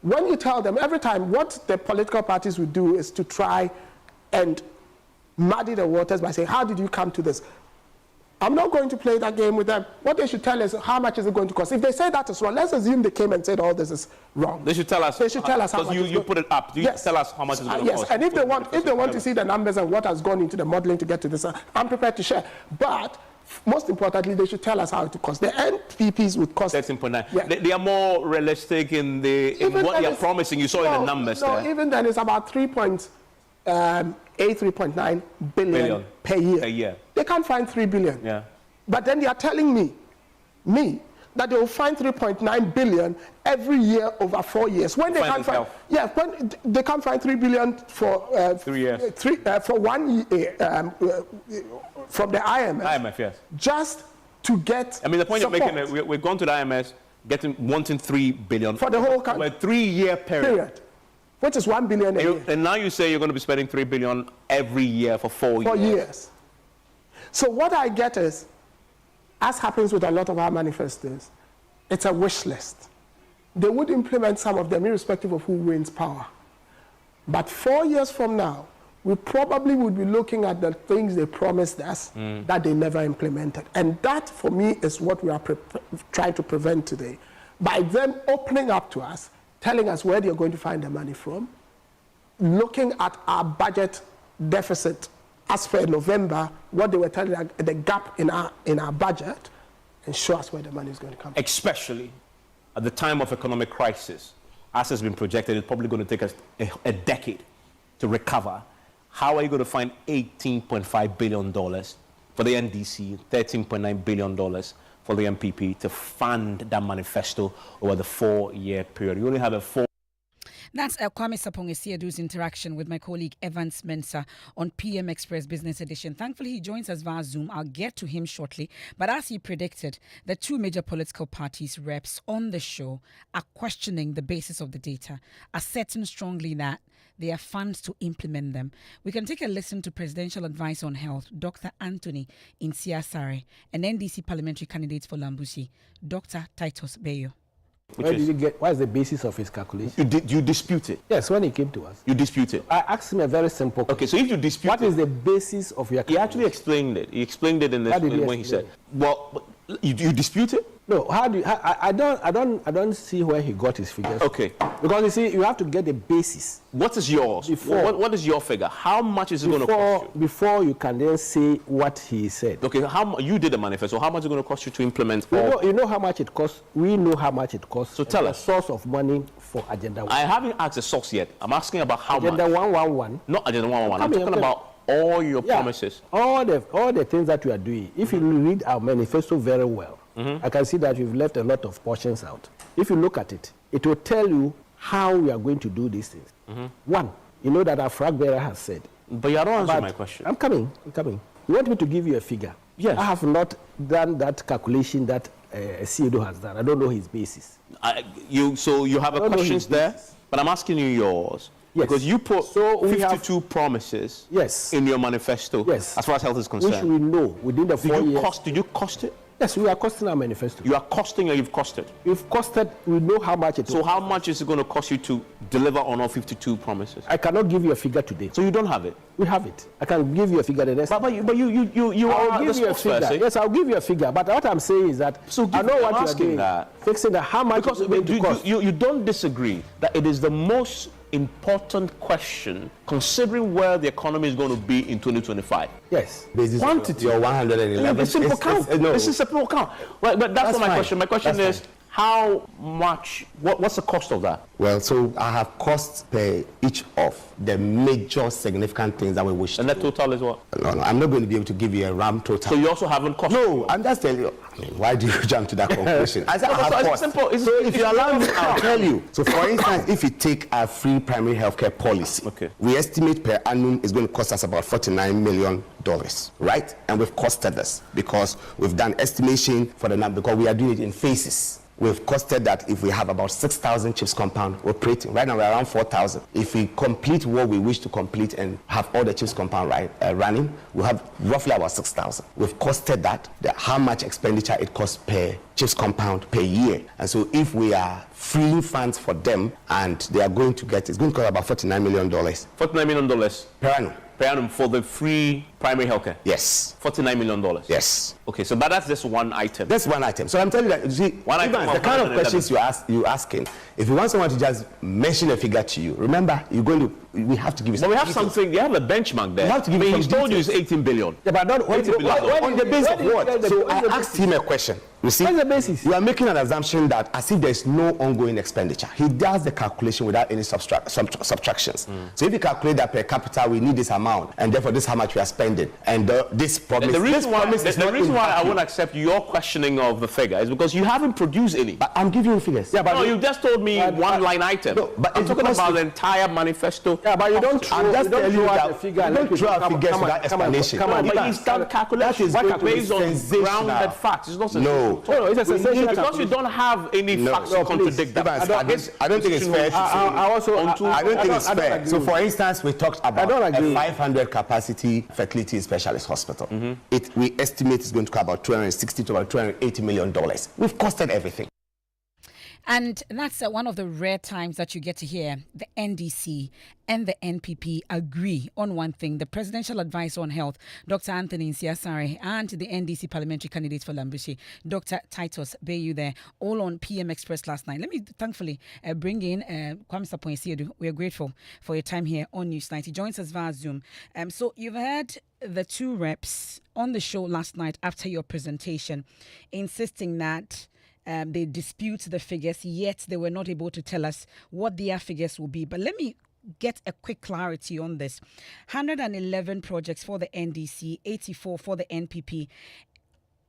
when you tell them every time, what the political parties would do is to try and muddy the waters by saying, how did you come to this? I'm not going to play that game with them. What they should tell us, how much is it going to cost? If they say that is wrong, let's assume they came and said, oh, this is wrong. They should tell us. They should tell us how much. Because you put it up. You tell us how much it's going to cost. Yes, and if they want to see the numbers and what has gone into the modeling to get to this, I'm prepared to share. But most importantly, they should tell us how it costs. The NPPs would cost 13.9. Yeah. They are more realistic in what they are promising. You saw in the numbers there. Even then, it's about 3.9 billion per year. A year. They can't find 3 billion. Yeah. But then they are telling me that they will find 3.9 billion every year over 4 years. When they can't find, when they can't find 3 billion for 3 years, for 1 year from the IMF. IMF, yes. Just to get. I mean, the point support. you're making, we've gone to the IMF, wanting 3 billion for the whole country. For a 3-year period. Which is 1 billion a year. And now you say you're going to be spending 3 billion every year for 4 years. 4 years. So what I get is, as happens with a lot of our manifestos, it's a wish list. They would implement some of them irrespective of who wins power. But 4 years from now, we probably would be looking at the things they promised us that they never implemented. And that, for me, is what we are trying to prevent today. By them opening up to us, telling us where they're going to find the money from, looking at our budget deficit as per November, what they were telling us, the gap in our budget, and show us where the money is going to come from. Especially at the time of economic crisis, as has been projected, it's probably going to take us a decade to recover. How are you going to find $18.5 billion for the NDC, $13.9 billion for the MPP to fund that manifesto over the 4-year period? You only have a 4. That's Kwame Sapong-Esiedu's interaction with my colleague Evans Mensah on PM Express Business Edition. Thankfully, he joins us via Zoom. I'll get to him shortly. But as he predicted, the two major political parties' reps on the show are questioning the basis of the data, asserting strongly that there are funds to implement them. We can take a listen to Presidential Advisor on Health, Dr. Anthony Insiasare, and NDC parliamentary candidate for Lambusi, Dr. Titus Bayo. Where did you get? What is the basis of his calculation? You dispute it? Yes, when he came to us. You dispute it? I asked him a very simple question. Okay, so if you dispute what is the basis of your calculation? He actually explained it. He explained it in this when he said, well, you dispute it? No, how do you, I don't see where he got his figures. Okay. Because you see, you have to get the basis. What is yours? What is your figure? How much is it going to cost you? Before you can then say what he said. Okay, you did the manifesto. How much is it going to cost you to implement? You know how much it costs. We know how much it costs. So tell us. The source of money for Agenda 1. I haven't asked the source yet. I'm asking about how Agenda much. 111. Not Agenda 111. I'm talking about all your promises. All the things that we are doing. If you read our manifesto very well, I can see that we've left a lot of portions out. If you look at it, it will tell you how we are going to do these things. One, you know that our flag bearer has said. But you don't answer my question. I'm coming. You want me to give you a figure? Yes. I have not done that calculation that CEDO has done. I don't know his basis. So you have questions there, but I'm asking you yours. Yes. Because you put 52 promises in your manifesto as far as health is concerned. Which we know within the 4 years. Did you cost it? Yes, we are costing our manifesto. You are costing or you've costed? We've costed, we know how much it is. So how much is it going to cost you to deliver on all 52 promises? I cannot give you a figure today. So you don't have it? We have it. I can give you a figure the next But you are the spokesperson. Yes, I'll give you a figure. But what I'm saying is that I know what you are doing. Fixing the how much because it's going to cost. You don't disagree that it is the most important question considering where the economy is going to be in 2025. Yes. Quantity or 111. It's simple count. This is simple count. Well, but that's not my question. My question is how much, what's the cost of that? Well, so I have costs per each of the major significant things that we wish to do. And the total is what? No, I'm not going to be able to give you a RAM total. So you also haven't cost? No, I'm just telling you. Why do you jump to that conclusion? I said I have costs. Simple. So if you allow me, I'll tell you. So for instance, if you take our free primary healthcare policy, we estimate per annum is going to cost us about $49 million, right? And we've costed this because we've done estimation for the number because we are doing it in phases. We've costed that if we have about 6,000 chips compound operating. Right now we're around 4,000. If we complete what we wish to complete and have all the chips compound running, we'll have roughly about 6,000. We've costed that, how much expenditure it costs per chips compound per year. And so if we are freeing funds for them and they are going to get, it's going to cost about $49 million. $49 million per annum. Per annum for the free primary healthcare? Yes. $49 million? Yes. Okay, so that's just one item. That's one item. So I'm telling you that, you see, the kind of questions you're asking, if you want someone to just mention a figure to you, remember, we have to give you some. But we have something, you have a benchmark there. We have to give you he's told you it's 18 billion. Yeah, but not on the basis of what? So I asked him a question. You see, what's the basis? You are making an assumption that as if there's no ongoing expenditure. He does the calculation without any subtractions. So if you calculate that per capita, we need this amount, and therefore this is how much we are spending, and this promise. The reason why I won't accept your questioning of the figure is because you haven't produced any. But I'm giving you figures. Yeah, but no, you just told me one line item. No, but I'm talking about the entire manifesto. Yeah, but you don't. I'm just telling you that figure. You don't throw out figures without explanation. Come on, but he's done calculations based on grounded facts. It's not sensational. No, it's a sensational. Because you don't have any facts to contradict that. I don't think it's fair to say. I don't think it's fair. So, for instance, we talked about a 500 capacity fertility specialist hospital. We estimate it's going to cost about $260 to about $280 million. We've costed everything. And that's one of the rare times that you get to hear the NDC and the NPP agree on one thing. The Presidential Advisor on Health, Dr. Anthony Nsiasare, and the NDC parliamentary candidate for Lambushi, Dr. Titus Bayu there, all on PM Express last night. Let me thankfully bring in Kwamsa Poinsedu. We are grateful for your time here on Newsnight. He joins us via Zoom. So you've heard the two reps on the show last night after your presentation insisting that they dispute the figures, yet they were not able to tell us what their figures will be. But let me get a quick clarity on this. 111 projects for the NDC, 84 for the NPP.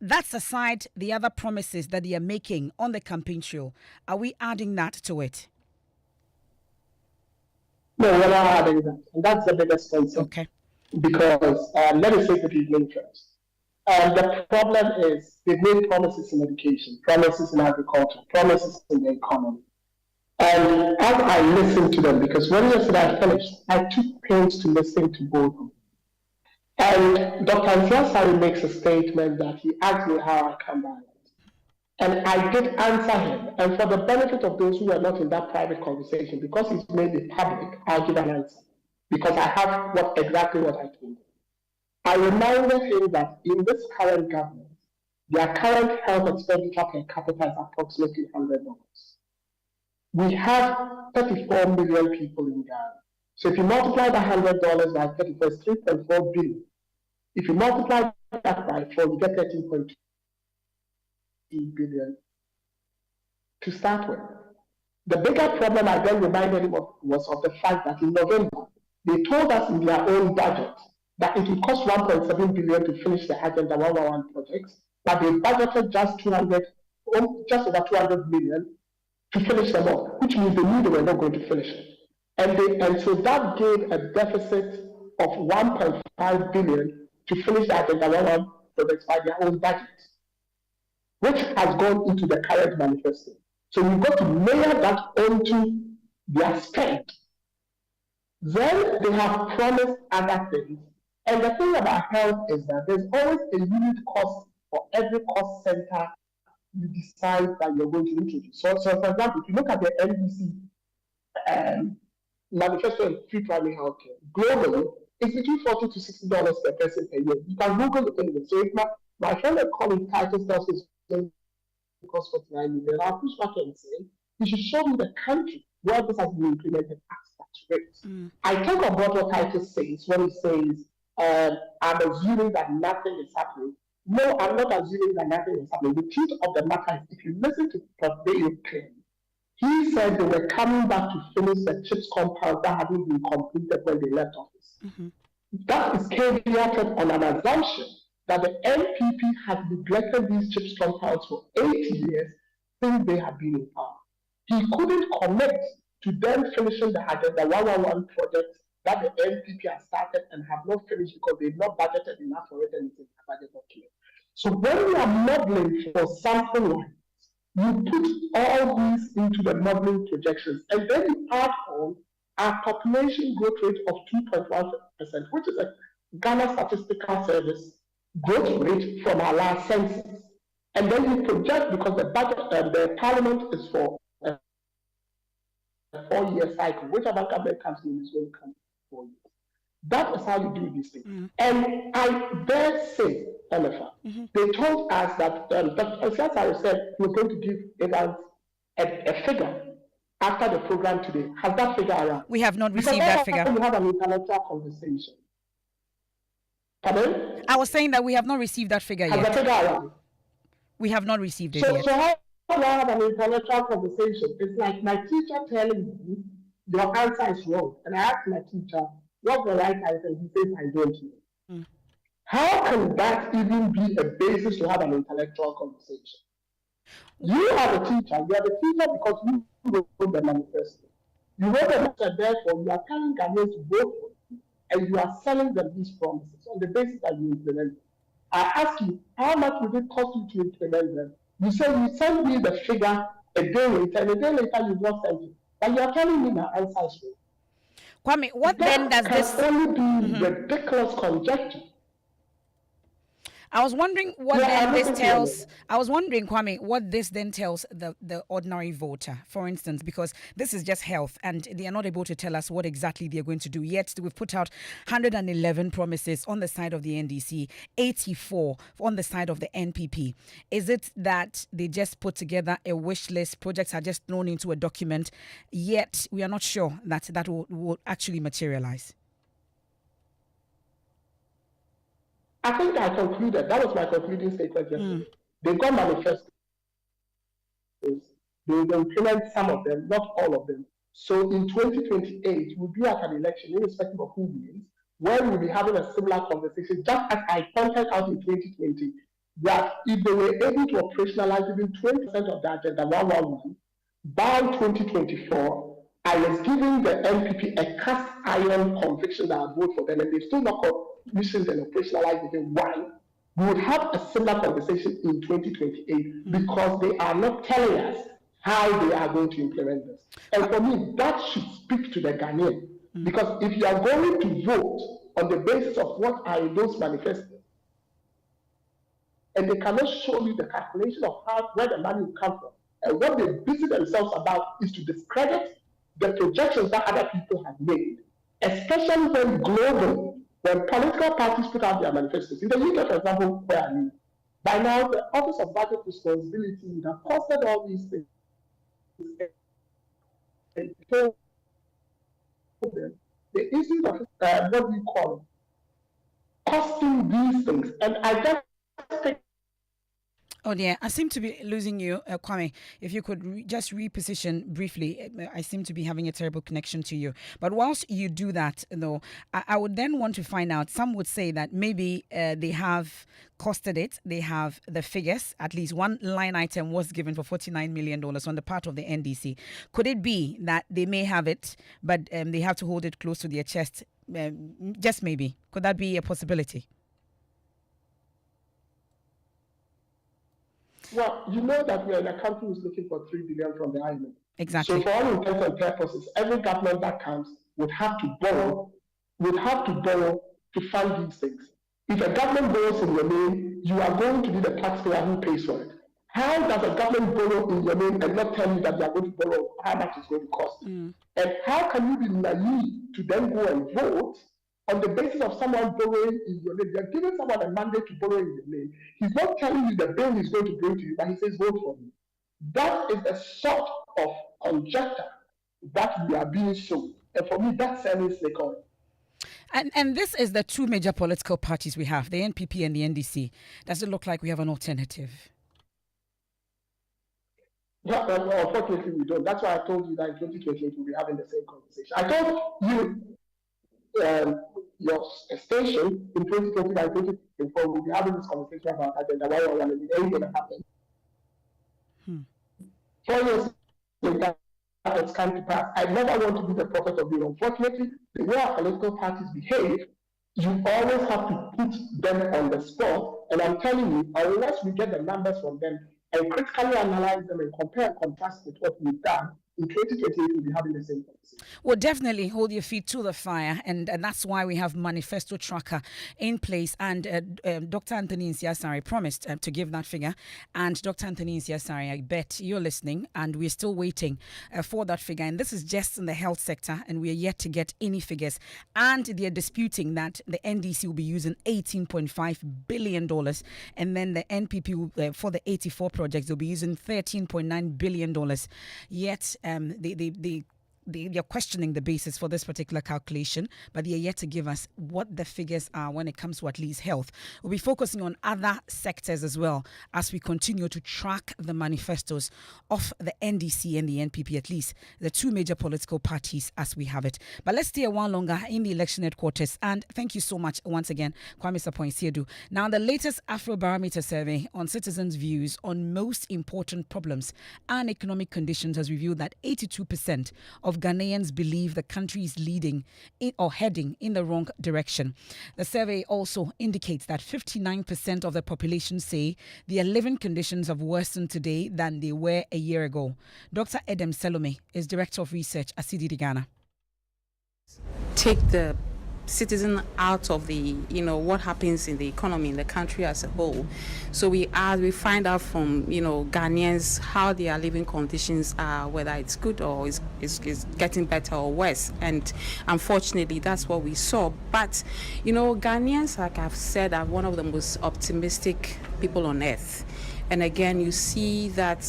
That's aside the other promises that they are making on the campaign trail. Are we adding that to it? No, we're not adding that. And that's the biggest concern. Okay. Because, let me say the beginning first. The problem is they've made promises in education, promises in agriculture, promises in the economy. And as I listened to them, because when yesterday I finished, I took pains to listen to both of them. And Dr. Nsiasare makes a statement that he asked me how I come by it. And I did answer him. And for the benefit of those who are not in that private conversation, because he's made it public, I'll give an answer. Because I have exactly what I told him. I reminded him that in this current government, their current health expenditure per capita is approximately $100. We have 34 million people in Ghana. So if you multiply the $100 by 34, it's 3.4 billion. If you multiply that by 4, you get 13.2 billion to start with. The bigger problem I then reminded him of was of the fact that in November, they told us in their own budget that it would cost 1.7 billion to finish the Agenda 111 projects, but they budgeted just over 200 million to finish them all, which means they knew they were not going to finish it. And so that gave a deficit of 1.5 billion to finish the Agenda 111 projects by their own budget, which has gone into the current manifesto. So we've got to layer that onto their spend. Then they have promised other things. And the thing about health is that there's always a unit cost for every cost center you decide that you're going to introduce. So for example, if you look at the NDC manifesto in free primary healthcare, globally, it's between $40 to $60 per person per year. You can Google the thing. So if my friend and colleague Titus tells us cost 49 million, I'll push back and say, you should show me the country where this has been implemented at such rates. I take on board what Titus says when he says, I'm assuming that nothing is happening. No, I'm not assuming that nothing is happening. The truth of the matter is, if you listen to Prof. Claim, he said they were coming back to finish the CHIPS compound that hadn't been completed when they left office. That is caveated on an assumption that the NPP has neglected these CHIPS compounds for 8 years since they have been in power. He couldn't commit to them finishing the Agenda 111 project that the NPP has started and have not finished because they've not budgeted enough for it and it's in the budget document. So when we are modeling for something like this, you put all these into the modeling projections and then you add on our population growth rate of 2.1%, which is a Ghana Statistical Service growth rate from our last census. And then you project, because the budget and the parliament is for a 4-year cycle, whichever government comes in is going to come 4 years. That is how you do these things. And I dare say, Emefa, they told us that Dr. Osiasari said he was going to give Evans a figure after the program today. Has that figure around? We have not received that figure. We have an intellectual conversation. Pardon? I was saying that we have not received that figure yet. Has the figure around? We have not received it yet. So how do I have an intellectual conversation? It's like my teacher telling me your answer is wrong. And I ask my teacher, what's the right answer? He says, I don't know. How can that even be a basis to have an intellectual conversation? You are the teacher. You are the teacher because you wrote the manifesto. You wrote the manifesto, therefore you are telling Ghanaians to vote for you, and you are selling them these promises on the basis that you implement them. I ask you, how much would it cost you to implement them? You say you send me the figure a day later, and a day later you've not sent it. But you are telling me my answer is wrong. Kwame, what then does this only be ridiculous conjecture? I was wondering what then this tells. I was wondering, Kwame, what this then tells the ordinary voter, for instance, because this is just health, and they are not able to tell us what exactly they are going to do. Yet we've put out 111 promises on the side of the NDC, 84 on the side of the NPP. Is it that they just put together a wish list? Projects are just thrown into a document, yet we are not sure that that will actually materialize. I think I concluded, that was my concluding statement yesterday. They've got manifestos. They will implement some of them, not all of them. So in 2028, we'll be at an election, irrespective of who wins, where we'll be having a similar conversation, just as I pointed out in 2020, that if they were able to operationalize even 20% of the Agenda 111, by 2024, I was giving the NPP a cast iron conviction that I'd vote for them, and they've still not got missions and operationalized within one. We would have a similar conversation in 2028 because they are not telling us how they are going to implement this. And for me, that should speak to the Ghanaian. Because if you are going to vote on the basis of what are in those manifestos, and they cannot show you the calculation of where the money will come from, and what they busy themselves about is to discredit the projections that other people have made, especially when global, when political parties put out their manifestos. In the UK, for example, where I live, By now, the Office of Budget Responsibility would have costed all these things and told them the issues of what we call costing these things. And I just think. Oh dear, I seem to be losing you, Kwame. If you could just reposition briefly, I seem to be having a terrible connection to you. But whilst you do that, though, I would then want to find out, some would say that maybe they have costed it, they have the figures, at least one line item was given for $49 million on the part of the NDC. Could it be that they may have it, but they have to hold it close to their chest, just maybe? Could that be a possibility? Well, you know that we are in a country who's looking for $3 billion from the IMF. Exactly. So for all intents and purposes, every government that comes would have to borrow to fund these things. If a government borrows in your name, you are going to be the taxpayer who pays for it. How does a government borrow in your name and not tell you that they are going to borrow how much it's going to cost? And how can you be naive to then go and vote on the basis of someone borrowing in your name? You're giving someone a mandate to borrow in your name. He's not telling you the bill he's going to bring to you, but he says, vote for me. That is the sort of conjecture that we are being shown. And for me, that's selling snake oil. And this is the two major political parties we have, the NPP and the NDC. Does it look like we have an alternative? Well, unfortunately, we don't. That's why I told you that in 2028 we'll be having the same conversation. I told you, your station in 2020 by 2024 we'll be having this conversation about agenda. Why are we ain't going to happen? 4 years later, it's come to pass. I never want to be the prophet of doom. Unfortunately, the way our political parties behave, you always have to put them on the spot. And I'm telling you, unless we get the numbers from them and critically analyze them and compare and contrast with what we've done, in 2028, we'll be having the same conversation. Well, definitely hold your feet to the fire, and that's why we have Manifesto Tracker in place. And Dr. Anthony Nsiasare promised to give that figure. And Dr. Anthony Nsiasare, I bet you're listening, and we're still waiting for that figure. And this is just in the health sector, and we're yet to get any figures. And they're disputing that the NDC will be using $18.5 billion, and then the NPP for the 84 projects will be using $13.9 billion. Yet they're questioning the basis for this particular calculation, but they are yet to give us what the figures are when it comes to at least health. We'll be focusing on other sectors as well as we continue to track the manifestos of the NDC and the NPP, at least the two major political parties as we have it. But let's stay a while longer in the election headquarters. And thank you so much once again, Kwame Sapoinsiedu. Now, the latest Afrobarometer survey on citizens' views on most important problems and economic conditions has revealed that 82% of Ghanaians believe the country is leading or heading in the wrong direction. The survey also indicates that 59% of the population say their living conditions have worsened today than they were a year ago. Dr. Edem Salome is Director of Research at CDD Ghana. Take the citizen out of the what happens in the economy in the country as a whole. So we find out from Ghanaians how their living conditions are, whether it's good or is getting better or worse. And unfortunately that's what we saw. But Ghanaians, like I've said, are one of the most optimistic people on earth. And again, you see that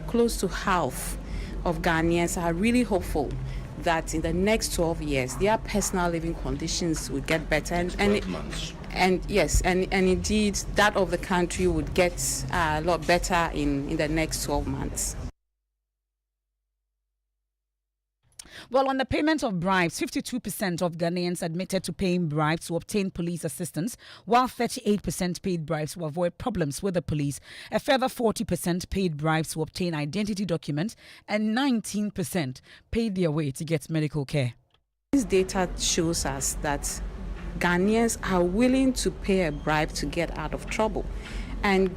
close to half of Ghanaians are really hopeful that in the next 12 years their personal living conditions would get better, and indeed that of the country would get a lot better in the next 12 months. Well, on the payment of bribes, 52% of Ghanaians admitted to paying bribes to obtain police assistance, while 38% paid bribes to avoid problems with the police. A further 40% paid bribes to obtain identity documents, and 19% paid their way to get medical care. This data shows us that Ghanaians are willing to pay a bribe to get out of trouble. And,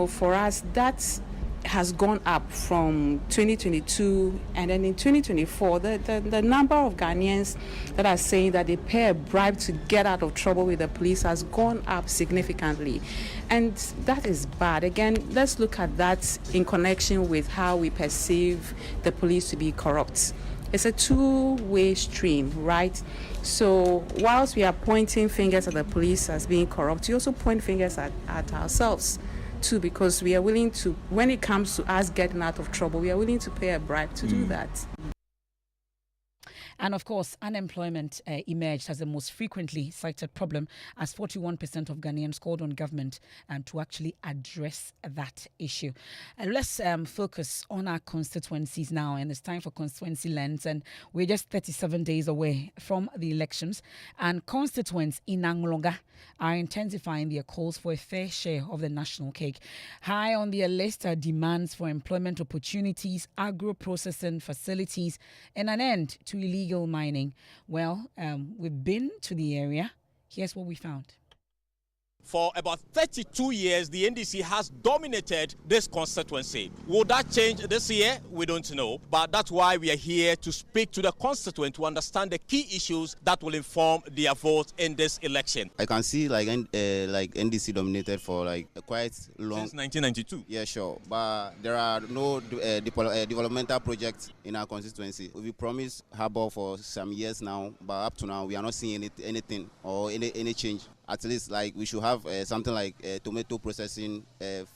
for us, that's has gone up from 2022, and then in 2024 the number of Ghanaians that are saying that they pay a bribe to get out of trouble with the police has gone up significantly, and that is bad. Again, let's look at that in connection with how we perceive the police to be corrupt. It's a two-way stream, right? So whilst we are pointing fingers at the police as being corrupt, we also point fingers at ourselves. too, because we are willing to, when it comes to us getting out of trouble, we are willing to pay a bribe to do that. And of course, unemployment emerged as the most frequently cited problem, as 41% of Ghanaians called on government to actually address that issue. Let's focus on our constituencies now, and it's time for Constituency Lens, and we're just 37 days away from the elections, and constituents in Anglonga are intensifying their calls for a fair share of the national cake. High on their list are demands for employment opportunities, agro-processing facilities, and an end to illegal mining. Well, we've been to the area. Here's what we found. For about 32 years, the NDC has dominated this constituency. Will that change this year? We don't know. But that's why we are here to speak to the constituent to understand the key issues that will inform their vote in this election. I can see like NDC dominated for like quite long. Since 1992? Yeah, sure. But there are no developmental projects in our constituency. We promised Harbour for some years now, but up to now we are not seeing anything or any change. At least like we should have something like a tomato processing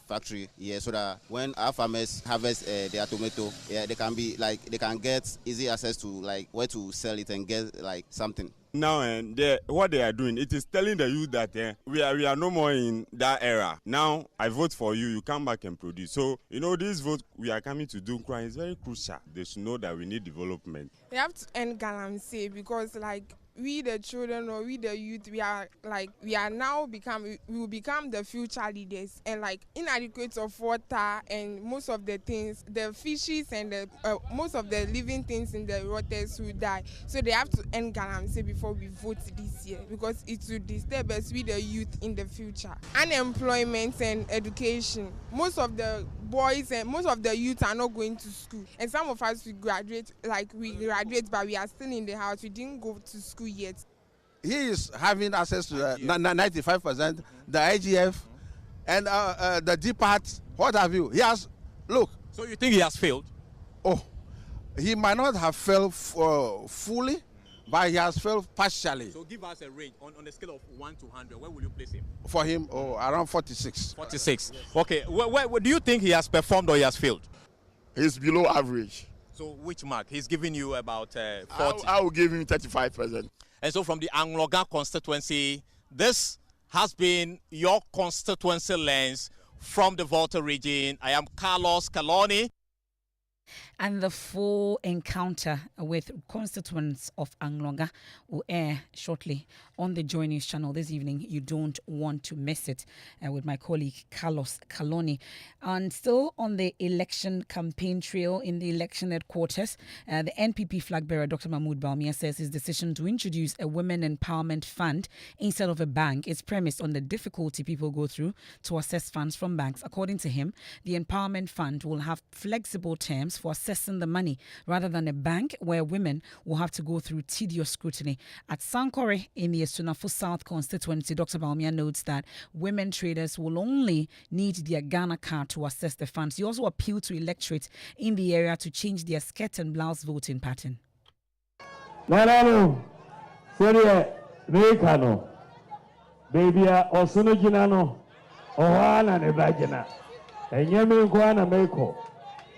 factory here, so that when our farmers harvest their tomato, they can get easy access to like where to sell it and get like something. Now and what they are doing, it is telling the youth that we are no more in that era. Now I vote for you, you come back and produce. So this vote we are coming to do is very crucial. They should know that we need development. We have to end galamsey, because like we the children or we the youth, we will become the future leaders, and like inadequate of water and most of the things, the fishes and the most of the living things in the waters will die. So they have to end galamsey before we vote this year, because it will disturb us, we the youth, in the future. Unemployment and education. Most of the boys and most of the youth are not going to school, and some of us we graduate, but we are still in the house. We didn't go to school yet. He is having access to 95%, the IGF, and the D part. What have you? He has, look. So you think he has failed? Oh, he might not have failed fully, but he has failed partially. So give us a range on a scale of 1 to 100. Where will you place him? For him, around 46. 46. Yes. Okay. Where do you think he has performed or he has failed? He's below average. So which mark? He's giving you about 40. I will give him 35%. And so from the Anglonga constituency, this has been your constituency lens from the Volta region. I am Carlos Kaloni. And the full encounter with constituents of Anglonga will air shortly on the Joy News channel this evening. You don't want to miss it, with my colleague Carlos Kaloni. And still on the election campaign trail in the election headquarters, the NPP flag bearer, Dr. Mahmoud Bawumia, says his decision to introduce a women empowerment fund instead of a bank is premised on the difficulty people go through to access funds from banks. According to him, the empowerment fund will have flexible terms for assessing the money rather than a bank where women will have to go through tedious scrutiny. At Sankore in the Sunafo South constituency, Dr. Bawumia notes that women traders will only need their Ghana card to access the funds. He also appealed to electorate in the area to change their skirt and blouse voting pattern. No. Baby, Osono Ginano, Ohana Nebagina, and Yamin Kwana Meko.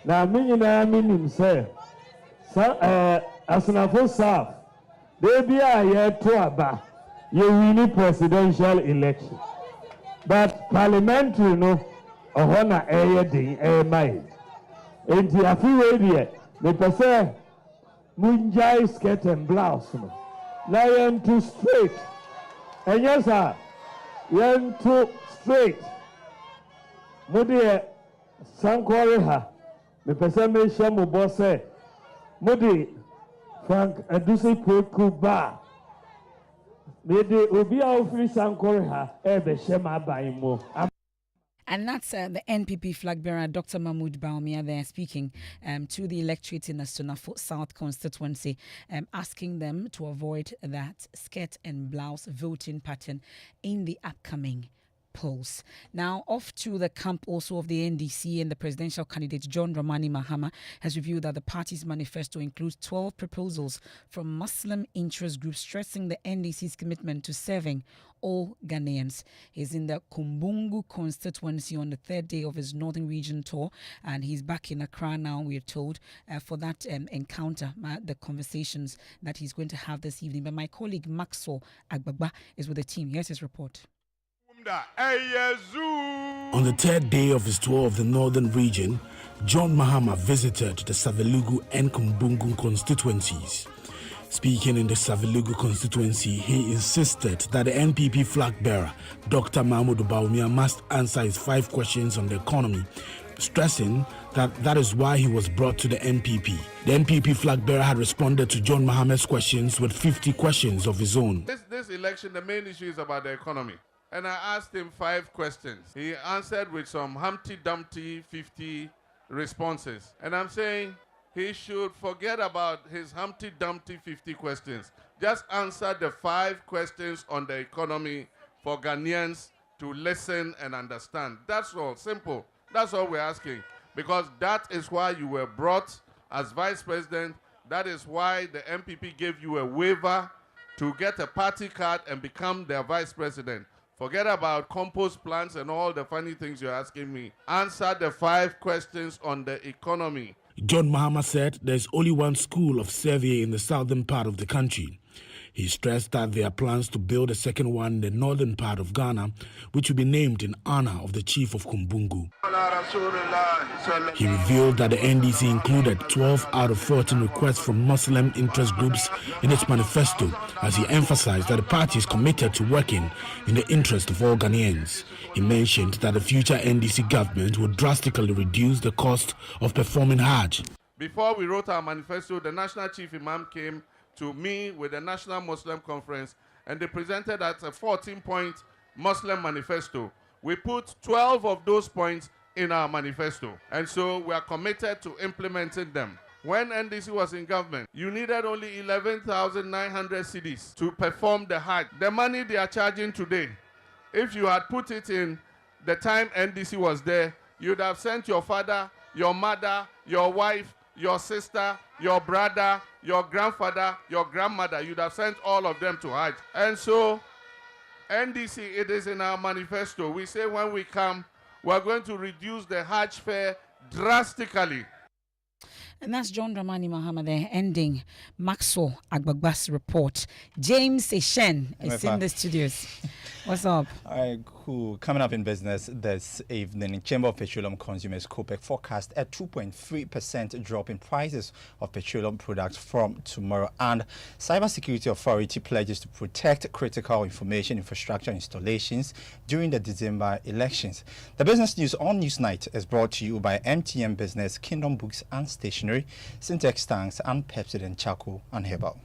Now, meaning say, Asunafo South, baby, I had to aba, you win presidential election. But parliamentary, no, Ohana Air Mai. And the Afi the person, Munjai skirt and blouse, no. Lion too straight. And yes, sir, lion too straight. Mudi Sankore me pese me shamu bosse mudi Frank Adusi Kuba me de obi a ofiri Sankore ha e be shema ban mo. And that's the NPP flag bearer, Dr. Mahmoud Bawumia, there speaking to the electorate in the Sunafo South constituency, asking them to avoid that skirt and blouse voting pattern in the upcoming polls. Now, off to the camp also of the NDC, and the presidential candidate John Dramani Mahama has revealed that the party's manifesto includes 12 proposals from Muslim interest groups, stressing the NDC's commitment to serving all Ghanaians. He's in the Kumbungu constituency on the third day of his Northern Region tour, and he's back in Accra now, we're told, for that encounter, the conversations that he's going to have this evening. But my colleague Maxwell Agbagba is with the team. Here's his report. On the third day of his tour of the Northern Region, John Mahama visited the Savelugu and Kumbungu constituencies. Speaking in the Savelugu constituency, he insisted that the NPP flag bearer, Dr. Mahmoud Bawumia, must answer his 5 questions on the economy, stressing that is why he was brought to the NPP. The NPP flag bearer had responded to John Mahama's questions with 50 questions of his own. This election, the main issue is about the economy. And I asked him 5 questions. He answered with some Humpty Dumpty 50 responses. And I'm saying he should forget about his Humpty Dumpty 50 questions. Just answer the 5 questions on the economy for Ghanaians to listen and understand. That's all, simple. That's all we're asking. Because that is why you were brought as vice president. That is why the MPP gave you a waiver to get a party card and become their vice president. Forget about compost plants and all the funny things you're asking me. Answer the 5 questions on the economy. John Mahama said there's only one school of survey in the southern part of the country. He stressed that there are plans to build a second one in the northern part of Ghana, which will be named in honor of the chief of Kumbungu. He revealed that the NDC included 12 out of 14 requests from Muslim interest groups in its manifesto, as he emphasized that the party is committed to working in the interest of all Ghanaians. He mentioned that the future NDC government will drastically reduce the cost of performing Hajj. Before we wrote our manifesto, the National Chief Imam came to me with the National Muslim Conference, and they presented us a 14-point Muslim manifesto. We put 12 of those points in our manifesto, and so we are committed to implementing them. When NDC was in government, you needed only 11,900 cedis to perform the Hajj. The money they are charging today, if you had put it in the time NDC was there, you'd have sent your father, your mother, your wife, your sister, your brother, your grandfather, your grandmother. You'd have sent all of them to Hajj. And so, NDC, it is in our manifesto. We say when we come, we're going to reduce the Hajj fare drastically. And that's John Dramani Mahama there, ending Maxwell Agbagba's report. James Eshen is in the studios. What's up? All right, cool. Coming up in business this evening, Chamber of Petroleum Consumers COPEC forecast a 2.3% drop in prices of petroleum products from tomorrow. And Cybersecurity Authority pledges to protect critical information infrastructure installations during the December elections. The business news on Newsnight is brought to you by MTN Business, Kingdom Books and Stationery, Syntex Tanks, and Pepsodent Charcoal and Herbal.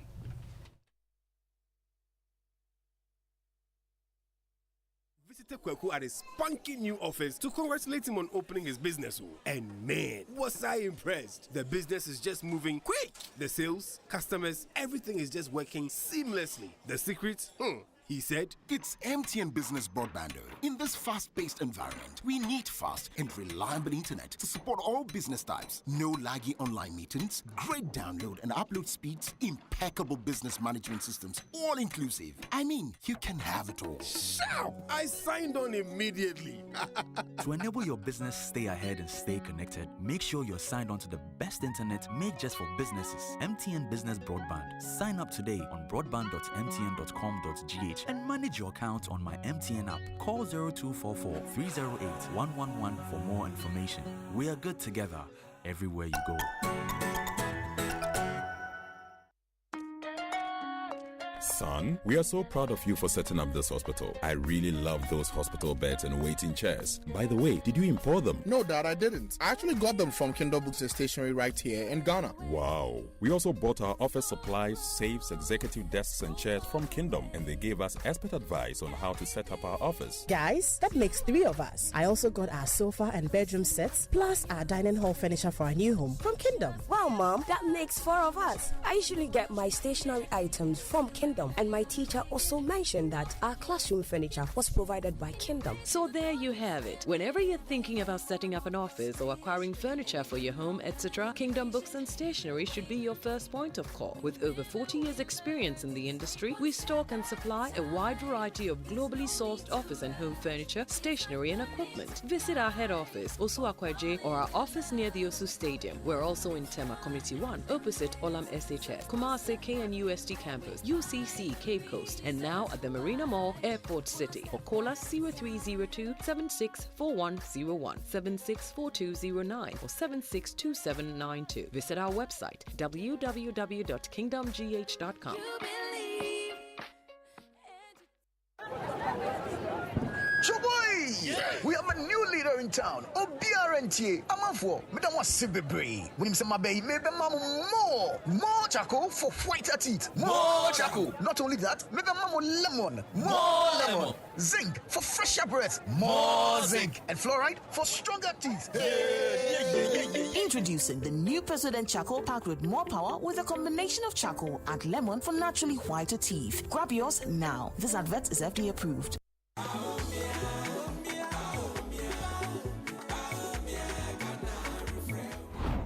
Kweku at his spunky new office to congratulate him on opening his business. And man, was I impressed. The business is just moving quick. The sales, customers, everything is just working seamlessly. The secret? He said, it's MTN Business Broadband. In this fast-paced environment, we need fast and reliable internet to support all business types. No laggy online meetings, great download and upload speeds, impeccable business management systems, all inclusive. I mean, you can have it all. Sharp! I signed on immediately. To enable your business stay ahead and stay connected, make sure you're signed on to the best internet made just for businesses. MTN Business Broadband. Sign up today on broadband.mtn.com.gh and manage your account on my MTN app. Call 0244 308 111 for more information. We are good together everywhere you go. Son, we are so proud of you for setting up this hospital. I really love those hospital beds and waiting chairs. By the way, did you import them? No, Dad, I didn't. I actually got them from Kingdom Books and Stationery right here in Ghana. Wow. We also bought our office supplies, safes, executive desks and chairs from Kingdom, and they gave us expert advice on how to set up our office. Guys, that makes 3 of us. I also got our sofa and bedroom sets, plus our dining hall furniture for our new home from Kingdom. Wow, Mom, that makes 4 of us. I usually get my stationery items from Kingdom. Kingdom. And my teacher also mentioned that our classroom furniture was provided by Kingdom. So there you have it. Whenever you're thinking about setting up an office or acquiring furniture for your home, etc., Kingdom Books and Stationery should be your first point of call. With over 40 years experience in the industry, we stock and supply a wide variety of globally sourced office and home furniture, stationery and equipment. Visit our head office, Osu Akwaje, or our office near the Osu Stadium. We're also in Tema Community 1, opposite Olam SHS, Kumasi KNUST campus, UCC Cape Coast, and now at the Marina Mall, Airport City. Or call us 0302 764101, 764209, or 762792. Visit our website www.kingdomgh.com. Choboy! We have a new leader in town. Obiarenti. Amanfo. Madam was Sibebre. When him say my baby, maybe mamu more charcoal for whiter teeth. More charcoal. Not only that, maybe mamu lemon. More lemon. Zinc for fresher breath. More zinc. And fluoride for stronger teeth. Introducing the new President Charcoal packed with more power with a combination of charcoal and lemon for naturally whiter teeth. Grab yours now. This advert is FDA approved.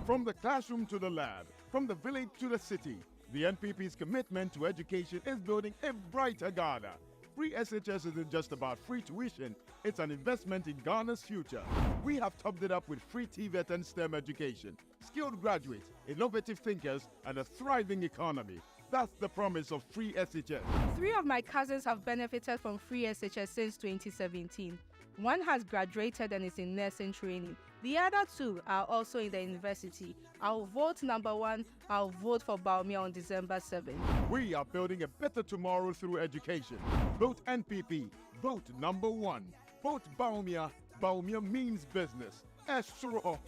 From the classroom to the lab, from the village to the city, the NPP's commitment to education is building a brighter Ghana. Free SHS isn't just about free tuition, it's an investment in Ghana's future. We have topped it up with free TVET and STEM education, skilled graduates, innovative thinkers, and a thriving economy. That's the promise of free SHS. 3 of my cousins have benefited from free SHS since 2017. One has graduated and is in nursing training. The other 2 are also in the university. I'll vote number 1. I'll vote for Bawumia on December 7th. We are building a better tomorrow through education. Vote NPP. Vote number 1. Vote Bawumia. Bawumia means business. Estro.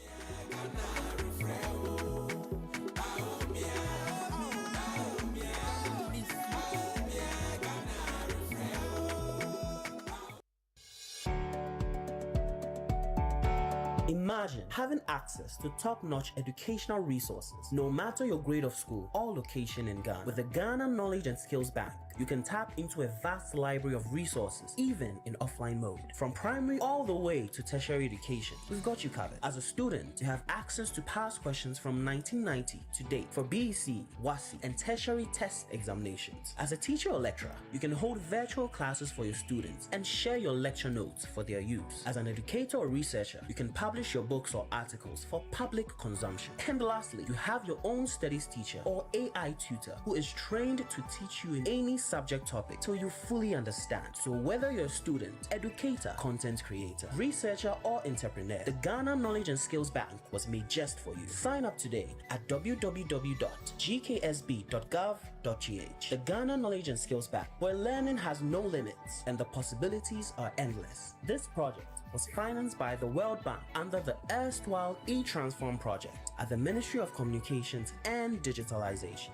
Imagine having access to top-notch educational resources, no matter your grade of school or location in Ghana. With the Ghana Knowledge and Skills Bank, you can tap into a vast library of resources, even in offline mode. From primary all the way to tertiary education, we've got you covered. As a student, you have access to past questions from 1990 to date for BEC, WASSCE, and tertiary test examinations. As a teacher or lecturer, you can hold virtual classes for your students and share your lecture notes for their use. As an educator or researcher, you can publish your books or articles for public consumption. And lastly, you have your own studies teacher or AI tutor who is trained to teach you in any subject topic till you fully understand. So whether you're a student, educator, content creator, researcher, or entrepreneur, the Ghana Knowledge and Skills Bank was made just for you. Sign up today at www.gksb.gov.gh. The Ghana Knowledge and Skills Bank, where learning has no limits and the possibilities are endless. This project was financed by the World Bank under the erstwhile e-Transform project at the Ministry of Communications and Digitalization.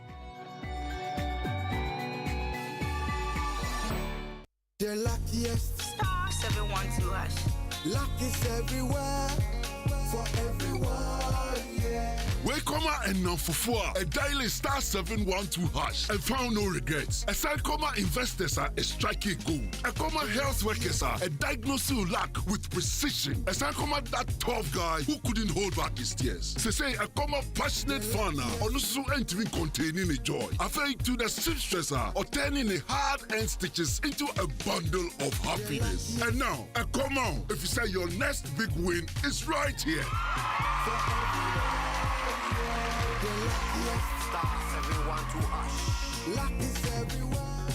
The luckiest star 712 hash. Luck is everywhere for everyone, yeah. Welcome and now for a daily star 712 hash and found no regrets. A side comma investors are a striking gold. A comma health workers are a diagnosing luck with precision. A side comma that tough guy who couldn't hold back his tears. Say a comma passionate fan or also entering containing a joy. After to the seamstresser or turning a hard-earned stitches into a bundle of happiness. And now, a comma if you say your next big win is right here.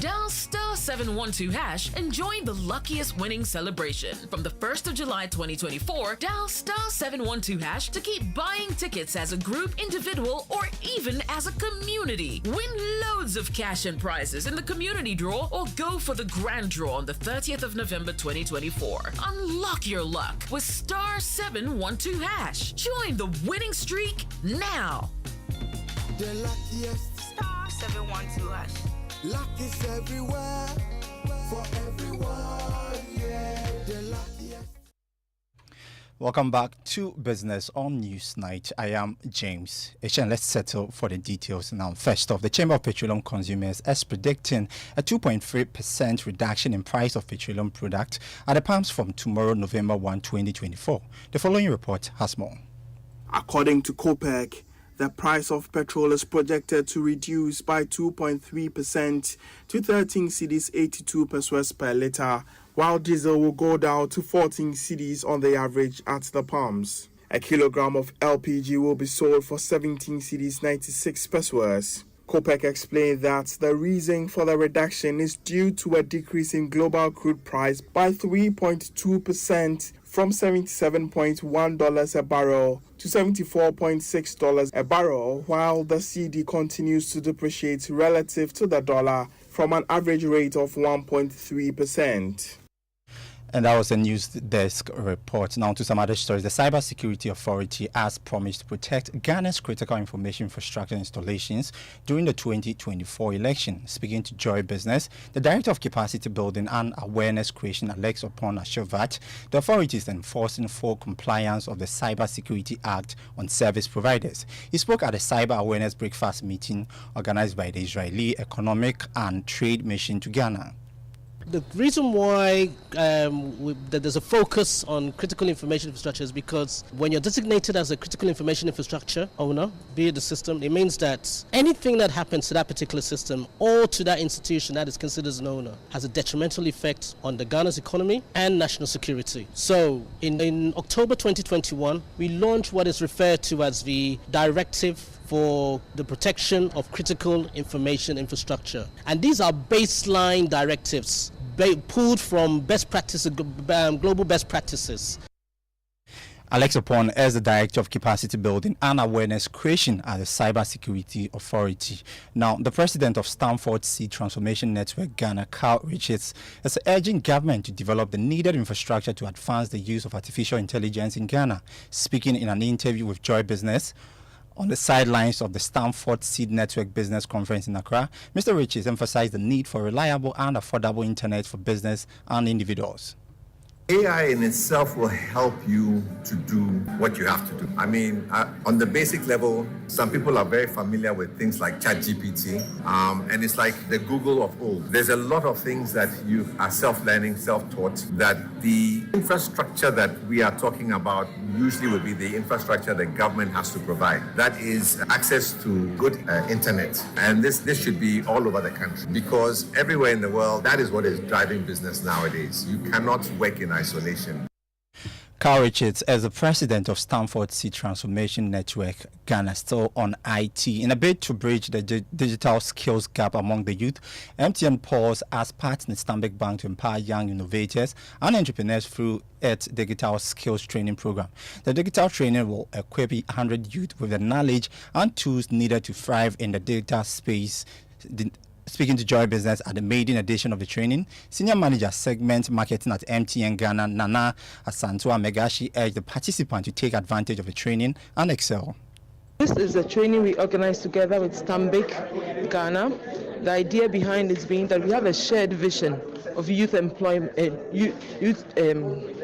Dial star 712 hash and join the luckiest winning celebration. From the 1st of July 2024, dial star 712 hash to keep buying tickets as a group, individual, or even as a community. Win loads of cash and prizes in the community draw or go for the grand draw on the 30th of November 2024. Unlock your luck with star 712 hash. Join the winning streak now. The luckiest star 712 hash. Luck is everywhere for everyone, yeah. The luckiest. Welcome back to Business on Newsnight. I am James H. Let's settle for the details now. First off, the Chamber of Petroleum Consumers is predicting a 2.3% reduction in price of petroleum product at the pumps from tomorrow, November 1, 2024. The following report has more. According to COPEC, the price of petrol is projected to reduce by 2.3% to 13 cedis 82 pesos per litre, while diesel will go down to 14 cedis on the average at the pumps. A kilogram of LPG will be sold for 17 cedis 96 pesos. COPEC explained that the reason for the reduction is due to a decrease in global crude price by 3.2% from $77.1 a barrel to $74.6 a barrel, while the CD continues to depreciate relative to the dollar from an average rate of 1.3%. And that was a news desk report. Now to some other stories. The Cybersecurity Authority has promised to protect Ghana's critical information infrastructure installations during the 2024 election. Speaking to Joy Business, the Director of Capacity Building and Awareness Creation, Alex Opon, assured that the authority is enforcing full compliance of the Cybersecurity Act on service providers. He spoke at a Cyber Awareness Breakfast meeting organized by the Israeli Economic and Trade Mission to Ghana. The reason why that there's a focus on critical information infrastructure is because when you're designated as a critical information infrastructure owner, be it the system, it means that anything that happens to that particular system or to that institution that is considered as an owner has a detrimental effect on the Ghana's economy and national security. So in October 2021, we launched what is referred to as the Directive for the Protection of Critical Information Infrastructure. And these are baseline directives pulled from best practices, global best practices. Alex Opon is the Director of Capacity Building and Awareness Creation at the Cybersecurity Authority. Now, the President of Stamford Seed Transformation Network Ghana, Carl Richards, is urging government to develop the needed infrastructure to advance the use of artificial intelligence in Ghana. Speaking in an interview with Joy Business, on the sidelines of the Stamford Seed Network Business Conference in Accra, Mr. Richards emphasized the need for reliable and affordable internet for business and individuals. AI in itself will help you to do what you have to do. I mean, on the basic level, some people are very familiar with things like ChatGPT, and it's like the Google of old. There's a lot of things that you are self-learning, self-taught, that the infrastructure that we are talking about usually would be the infrastructure the government has to provide. That is access to good internet. And this should be all over the country, because everywhere in the world, that is what is driving business nowadays. You cannot work in isolation. Carl Richards, as the president of Stamford Seed Transformation Network Ghana, still on IT. In a bid to bridge the digital skills gap among the youth, MTN Pulse as partner Stanbic Bank to empower young innovators and entrepreneurs through its digital skills training program. The digital training will equip 100 youth with the knowledge and tools needed to thrive in the digital space. Speaking to Joy Business at the maiden edition of the training, Senior Manager Segment Marketing at MTN Ghana, Nana Asantua Megashi, urged the participant to take advantage of the training and excel. This is a training we organized together with Stanbic Ghana. The idea behind it being that we have a shared vision of youth employment,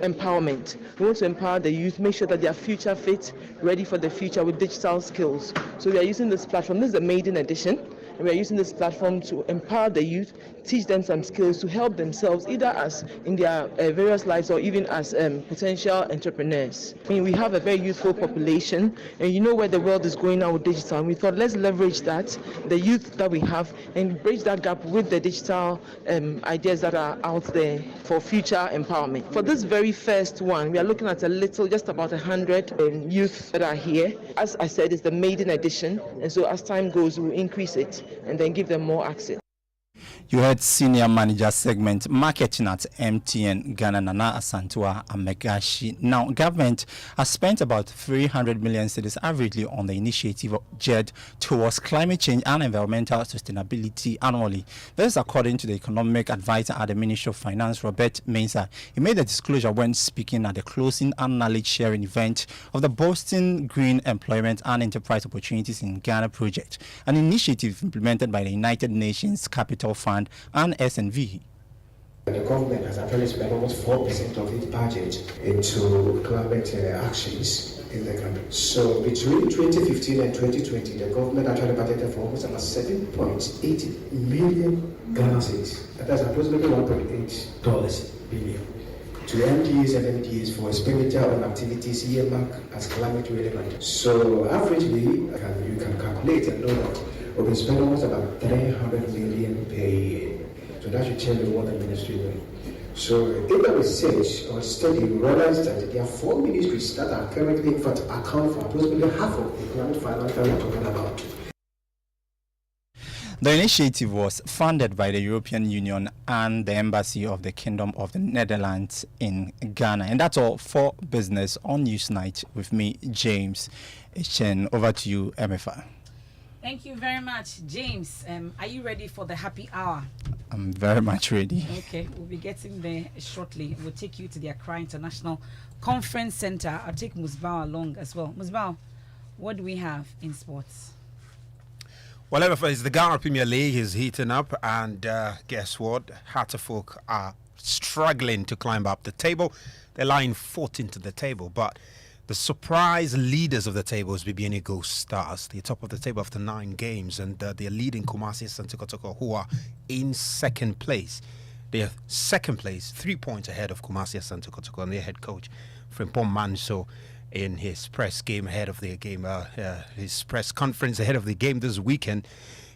empowerment. We want to empower the youth, make sure that they are future fit, ready for the future with digital skills. So we are using this platform. This is the maiden edition. And we are using this platform to empower the youth, teach them some skills to help themselves, either as in their various lives or even as potential entrepreneurs. I mean, we have a very youthful population, and you know where the world is going now with digital. And we thought, let's leverage that, the youth that we have, and bridge that gap with the digital ideas that are out there for future empowerment. For this very first one, we are looking at just about 100 youth that are here. As I said, it's the maiden edition, and so as time goes, we'll increase it and then give them more access. You heard Senior Manager Segment Marketing at MTN Ghana, Nana Asantua Amegashi. Now, government has spent about 300 million cedis averagely on the initiative geared towards climate change and environmental sustainability annually. This is according to the Economic Advisor at the Ministry of Finance, Robert Mensah. He made the disclosure when speaking at the closing and knowledge sharing event of the Boston Green Employment and Enterprise Opportunities in Ghana project, an initiative implemented by the United Nations Capital Fund and SNV. The government has actually spent almost 4% of its budget into climate actions in the country. So between 2015 and 2020, the government actually budgeted for almost about 7.8 million Ghana cedis. That's approximately $1.8 billion. To MDAs and MDAs for expenditure on activities earmarked as climate relevant. So averagely, you can calculate and know that we will spend almost about 300 million per year. So that should tell you what the ministry doing. So in the research or study, we realized that there are 4 ministries that are currently, in fact, account for approximately half of the climate finance that we're talking about. The initiative was funded by the European Union and the Embassy of the Kingdom of the Netherlands in Ghana. And that's all for business on Newsnight with me, James Chen. Over to you, Emefa. Thank you very much, James. Are you ready for the happy hour? I'm very much ready. Okay, we'll be getting there shortly. We'll take you to the Accra International Conference Center. I'll take Musbao along as well. Musbao, what do we have in sports? Well, it's the Ghana Premier League is heating up, and guess what? Hartlefolk are struggling to climb up the table. They're lying 14th to the table, but the surprise leaders of the table is BBN Ghost Stars. They're top of the table after 9 games, and they're leading Kumasi Asante Kotoko, who are in second place. They're second place, 3 points ahead of Kumasi Asante Kotoko, and their head coach, Frimpong Manso, in his press game ahead of the game, his press conference ahead of the game this weekend,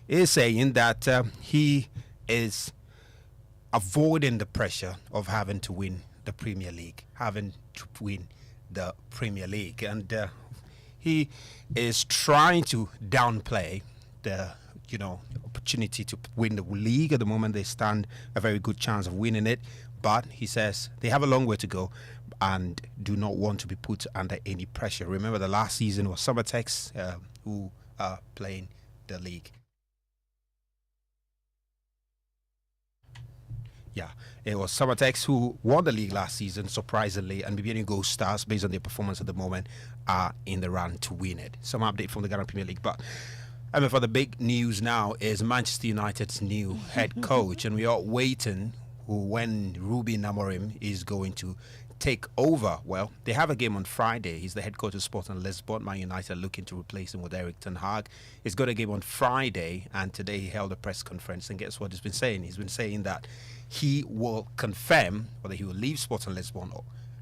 is saying that he is avoiding the pressure of having to win the Premier League, and he is trying to downplay the opportunity to win the league. At the moment, they stand a very good chance of winning it, but he says they have a long way to go and do not want to be put under any pressure. Remember, the last season was Summertex who are playing the league. Yeah, it was Summertex who won the league last season, surprisingly, and BBN Ghost Stars, based on their performance at the moment, are in the run to win it. Some update from the Ghana Premier League, but for the big news now is Manchester United's new head coach, and we are waiting when Ruben Amorim is going to take over. Well, they have a game on Friday. He's the head coach of Sporting Lisbon. Man United looking to replace him with Eric Ten Hag. He's got a game on Friday, and today he held a press conference, and guess what he's been saying? He's been saying that he will confirm whether he will leave Sporting Lisbon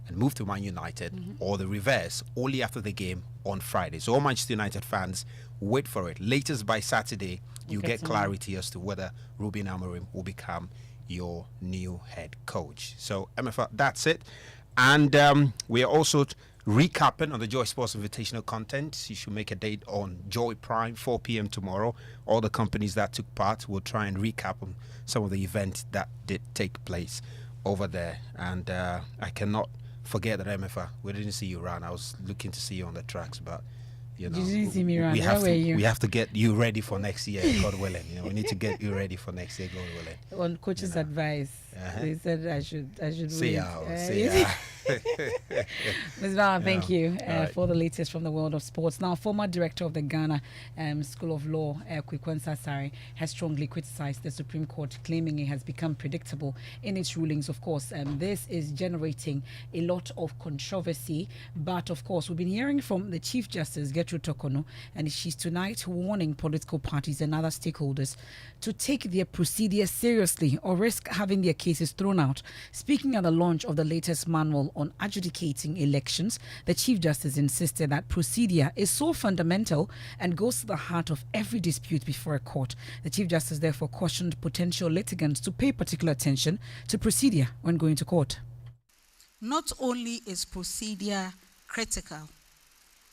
and move to Man United or the reverse only after the game on Friday. So all Manchester United fans, wait for it. Latest by Saturday, you get clarity as to whether Ruben Amorim will become your new head coach. So Emefa, that's it. And we are also recapping on the Joy Sports Invitational content. You should make a date on Joy Prime, 4 p.m. tomorrow. All the companies that took part will try and recap on some of the events that did take place over there. And I cannot forget that, Emefa, we didn't see you around. I was looking to see you on the tracks, but you didn't see me around. We have to get you ready for next year, God willing. We need to get you ready for next year, God willing. On coach's advice, they said I should see wait. Ms. Val, thank you for the latest from the world of sports. Now, former director of the Ghana School of Law, Kwekwensa Sari, has strongly criticized the Supreme Court, claiming it has become predictable in its rulings. Of course, this is generating a lot of controversy. But, of course, we've been hearing from the Chief Justice, Gertrude Tokono, and she's tonight warning political parties and other stakeholders to take their procedure seriously or risk having their cases thrown out. Speaking at the launch of the latest manual on adjudicating elections, the Chief Justice insisted that procedure is so fundamental and goes to the heart of every dispute before a court. The Chief Justice therefore cautioned potential litigants to pay particular attention to procedure when going to court. Not only is procedure critical,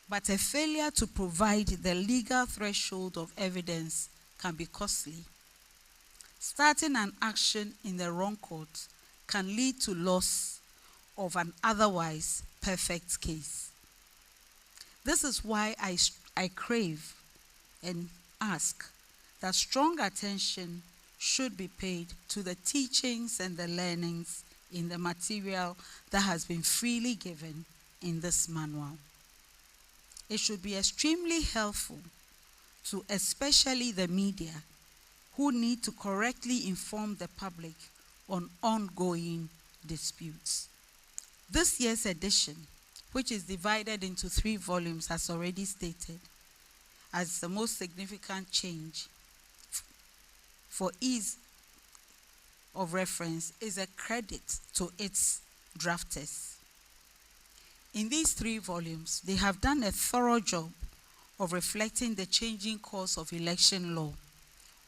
but a failure to provide the legal threshold of evidence can be costly. Starting an action in the wrong court can lead to loss of an otherwise perfect case. This is why I crave and ask that strong attention should be paid to the teachings and the learnings in the material that has been freely given in this manual. It should be extremely helpful to especially the media, who need to correctly inform the public on ongoing disputes. This year's edition, which is divided into 3 volumes, as already stated, as the most significant change for ease of reference, is a credit to its drafters. In these 3 volumes, they have done a thorough job of reflecting the changing course of election law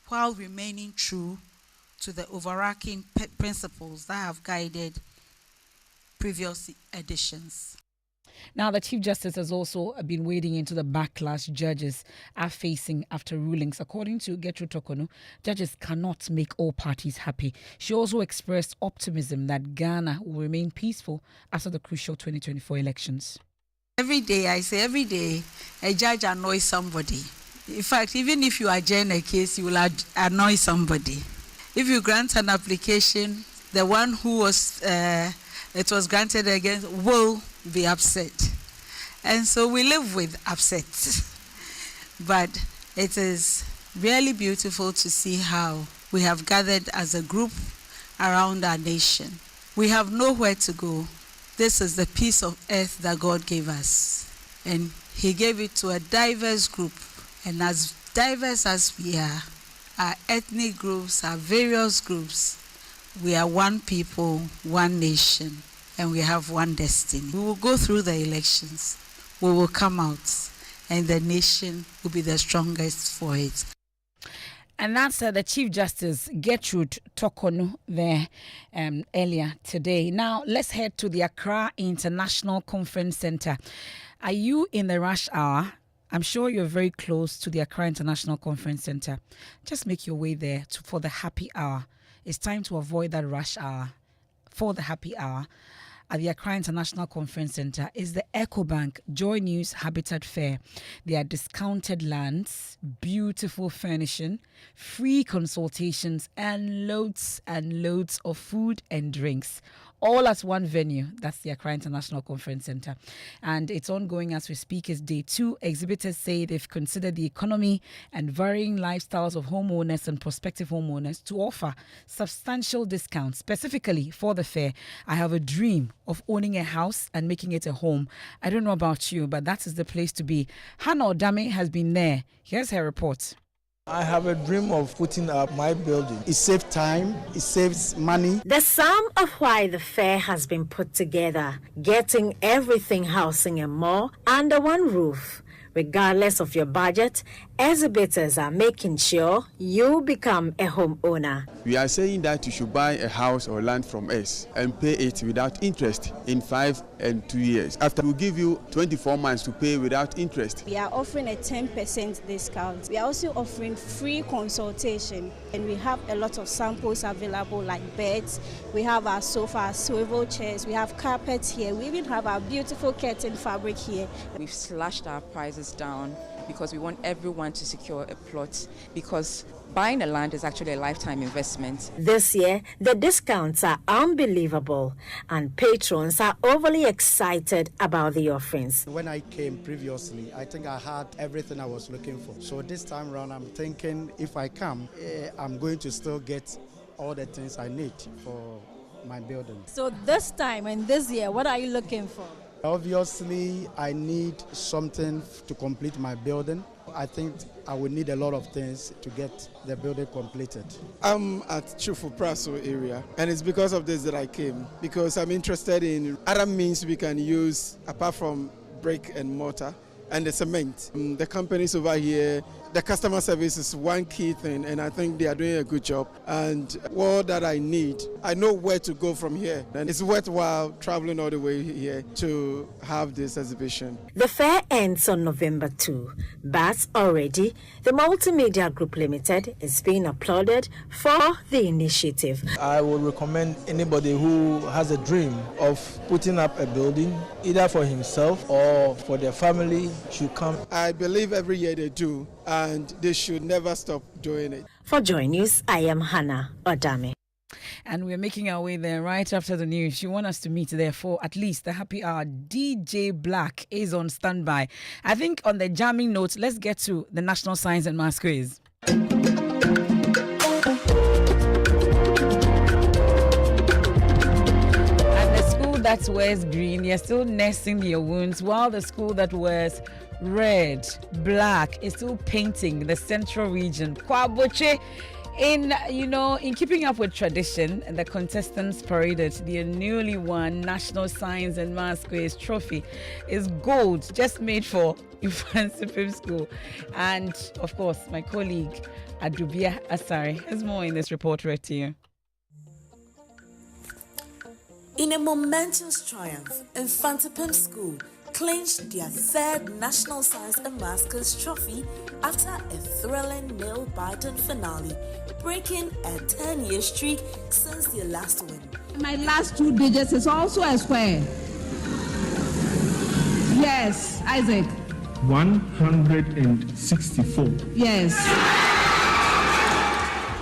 while remaining true to the overarching principles that have guided previous editions. Now, the Chief Justice has also been wading into the backlash judges are facing after rulings. According to Gertrude Tokonu, judges cannot make all parties happy. She also expressed optimism that Ghana will remain peaceful after the crucial 2024 elections. Every day, a judge annoys somebody. In fact, even if you adjourn a case, you will annoy somebody. If you grant an application, the one who was it was granted against will be upset. And so we live with upset. But it is really beautiful to see how we have gathered as a group around our nation. We have nowhere to go. This is the piece of earth that God gave us. And He gave it to a diverse group. And as diverse as we are, our ethnic groups, our various groups, we are one people, one nation, and we have one destiny. We will go through the elections. We will come out, and the nation will be the strongest for it. And that's the Chief Justice, Gertrude Tokonu, there earlier today. Now, let's head to the Accra International Conference Center. Are you in the rush hour? I'm sure you're very close to the Accra International Conference Center. Just make your way there for the happy hour. It's time to avoid that rush hour. For the happy hour at the Accra International Conference Center is the EcoBank Joy News Habitat Fair. There are discounted lands, beautiful furnishing, free consultations, and loads of food and drinks. All at one venue. That's the Accra International Conference Center. And it's ongoing as we speak. It's day 2. Exhibitors say they've considered the economy and varying lifestyles of homeowners and prospective homeowners to offer substantial discounts. Specifically for the fair, I have a dream of owning a house and making it a home. I don't know about you, but that is the place to be. Hannah Odame has been there. Here's her report. I have a dream of putting up my building. It saves time, it saves money. The sum of why the fair has been put together, getting everything, housing and more under one roof. Regardless of your budget, exhibitors are making sure you become a homeowner. We are saying that you should buy a house or land from us and pay it without interest in 5 and 2 years. After we give you 24 months to pay without interest. We are offering a 10% discount. We are also offering free consultation, and we have a lot of samples available like beds. We have our sofas, swivel chairs, we have carpets here. We even have our beautiful curtain fabric here. We've slashed our prices down because we want everyone to secure a plot, because buying a land is actually a lifetime investment. This year, the discounts are unbelievable and patrons are overly excited about the offerings. When I came previously, I think I had everything I was looking for. So this time around, I'm thinking if I come, I'm going to still get all the things I need for my building. So this time and this year, what are you looking for? Obviously, I need something to complete my building. I think I will need a lot of things to get the building completed. I'm at Chufu Praso area, and it's because of this that I came, because I'm interested in other means we can use apart from brick and mortar and the cement. The companies over here, the customer service is one key thing, and I think they are doing a good job. And all that I need, I know where to go from here. And it's worthwhile traveling all the way here to have this exhibition. The fair ends on November 2, but already the Multimedia Group Limited is being applauded for the initiative. I would recommend anybody who has a dream of putting up a building, either for himself or for their family, should come. I believe every year they do, and they should never stop doing it. For Joy News, I am Hannah Odame. And we're making our way there right after the news. You want us to meet there for at least the happy hour. DJ Black is on standby. I think on the jamming note, let's get to the National Science and Maths quiz. that wears green, you're still nursing their wounds, while the school that wears red, black is still painting the central region. Kwaboche. In keeping up with tradition, the contestants paraded their newly won National Science and Maths Quiz trophy. Is gold, just made for Infancy School. And of course, my colleague Adubia Asari has more in this report read to you. In a momentous triumph, Infantipim School clinched their third National Science and Maths Quiz trophy after a thrilling nail-biting finale, breaking a 10-year streak since their last win. My last 2 digits is also a square. Yes, Isaac. 164. Yes.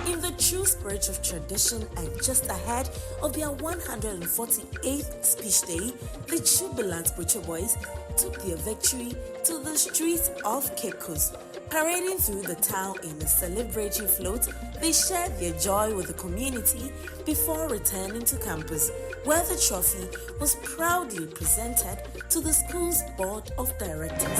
In the true spirit of tradition and just ahead of their 148th speech day, the jubilant Butcher Boys took their victory to the streets of Cape Coast. Parading through the town in a celebratory float, they shared their joy with the community before returning to campus, where the trophy was proudly presented to the school's board of directors.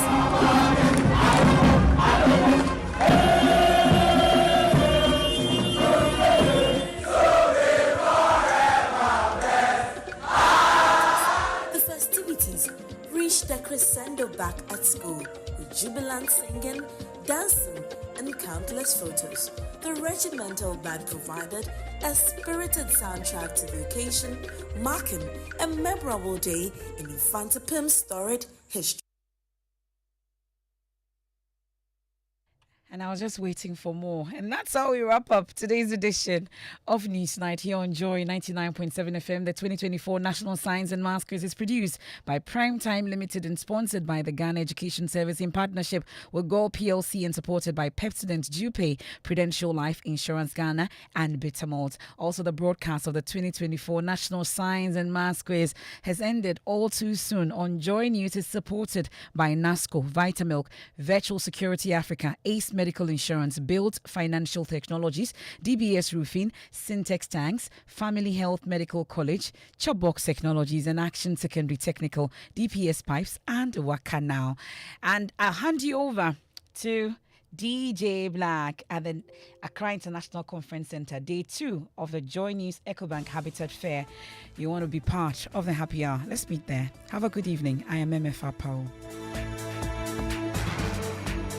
The festivities reached a crescendo back at school, with jubilant singing, dancing, and countless photos. The regimental band provided a spirited soundtrack to the occasion, marking a memorable day in Infantipim's storied history. And I was just waiting for more. And that's how we wrap up today's edition of Newsnight here on Joy 99.7 FM. The 2024 National Science and Maths Quiz is produced by Primetime Limited and sponsored by the Ghana Education Service in partnership with Gold PLC and supported by Pepsodent, Dupay, Prudential Life Insurance Ghana, and Bittermalt. Also, the broadcast of the 2024 National Science and Maths Quiz has ended all too soon. On Joy News is supported by NASCO, Vitamilk, Virtual Security Africa, Ace Medical Insurance, Build Financial Technologies, DBS Roofing, Syntex Tanks, Family Health Medical College, Chopbox Technologies, and Action Secondary Technical, DPS Pipes, and Waka Now. And I'll hand you over to DJ Black at the Accra International Conference Center, day 2 of the Joy News EcoBank Habitat Fair. You want to be part of the happy hour? Let's meet there. Have a good evening. I am Emefa Apawu.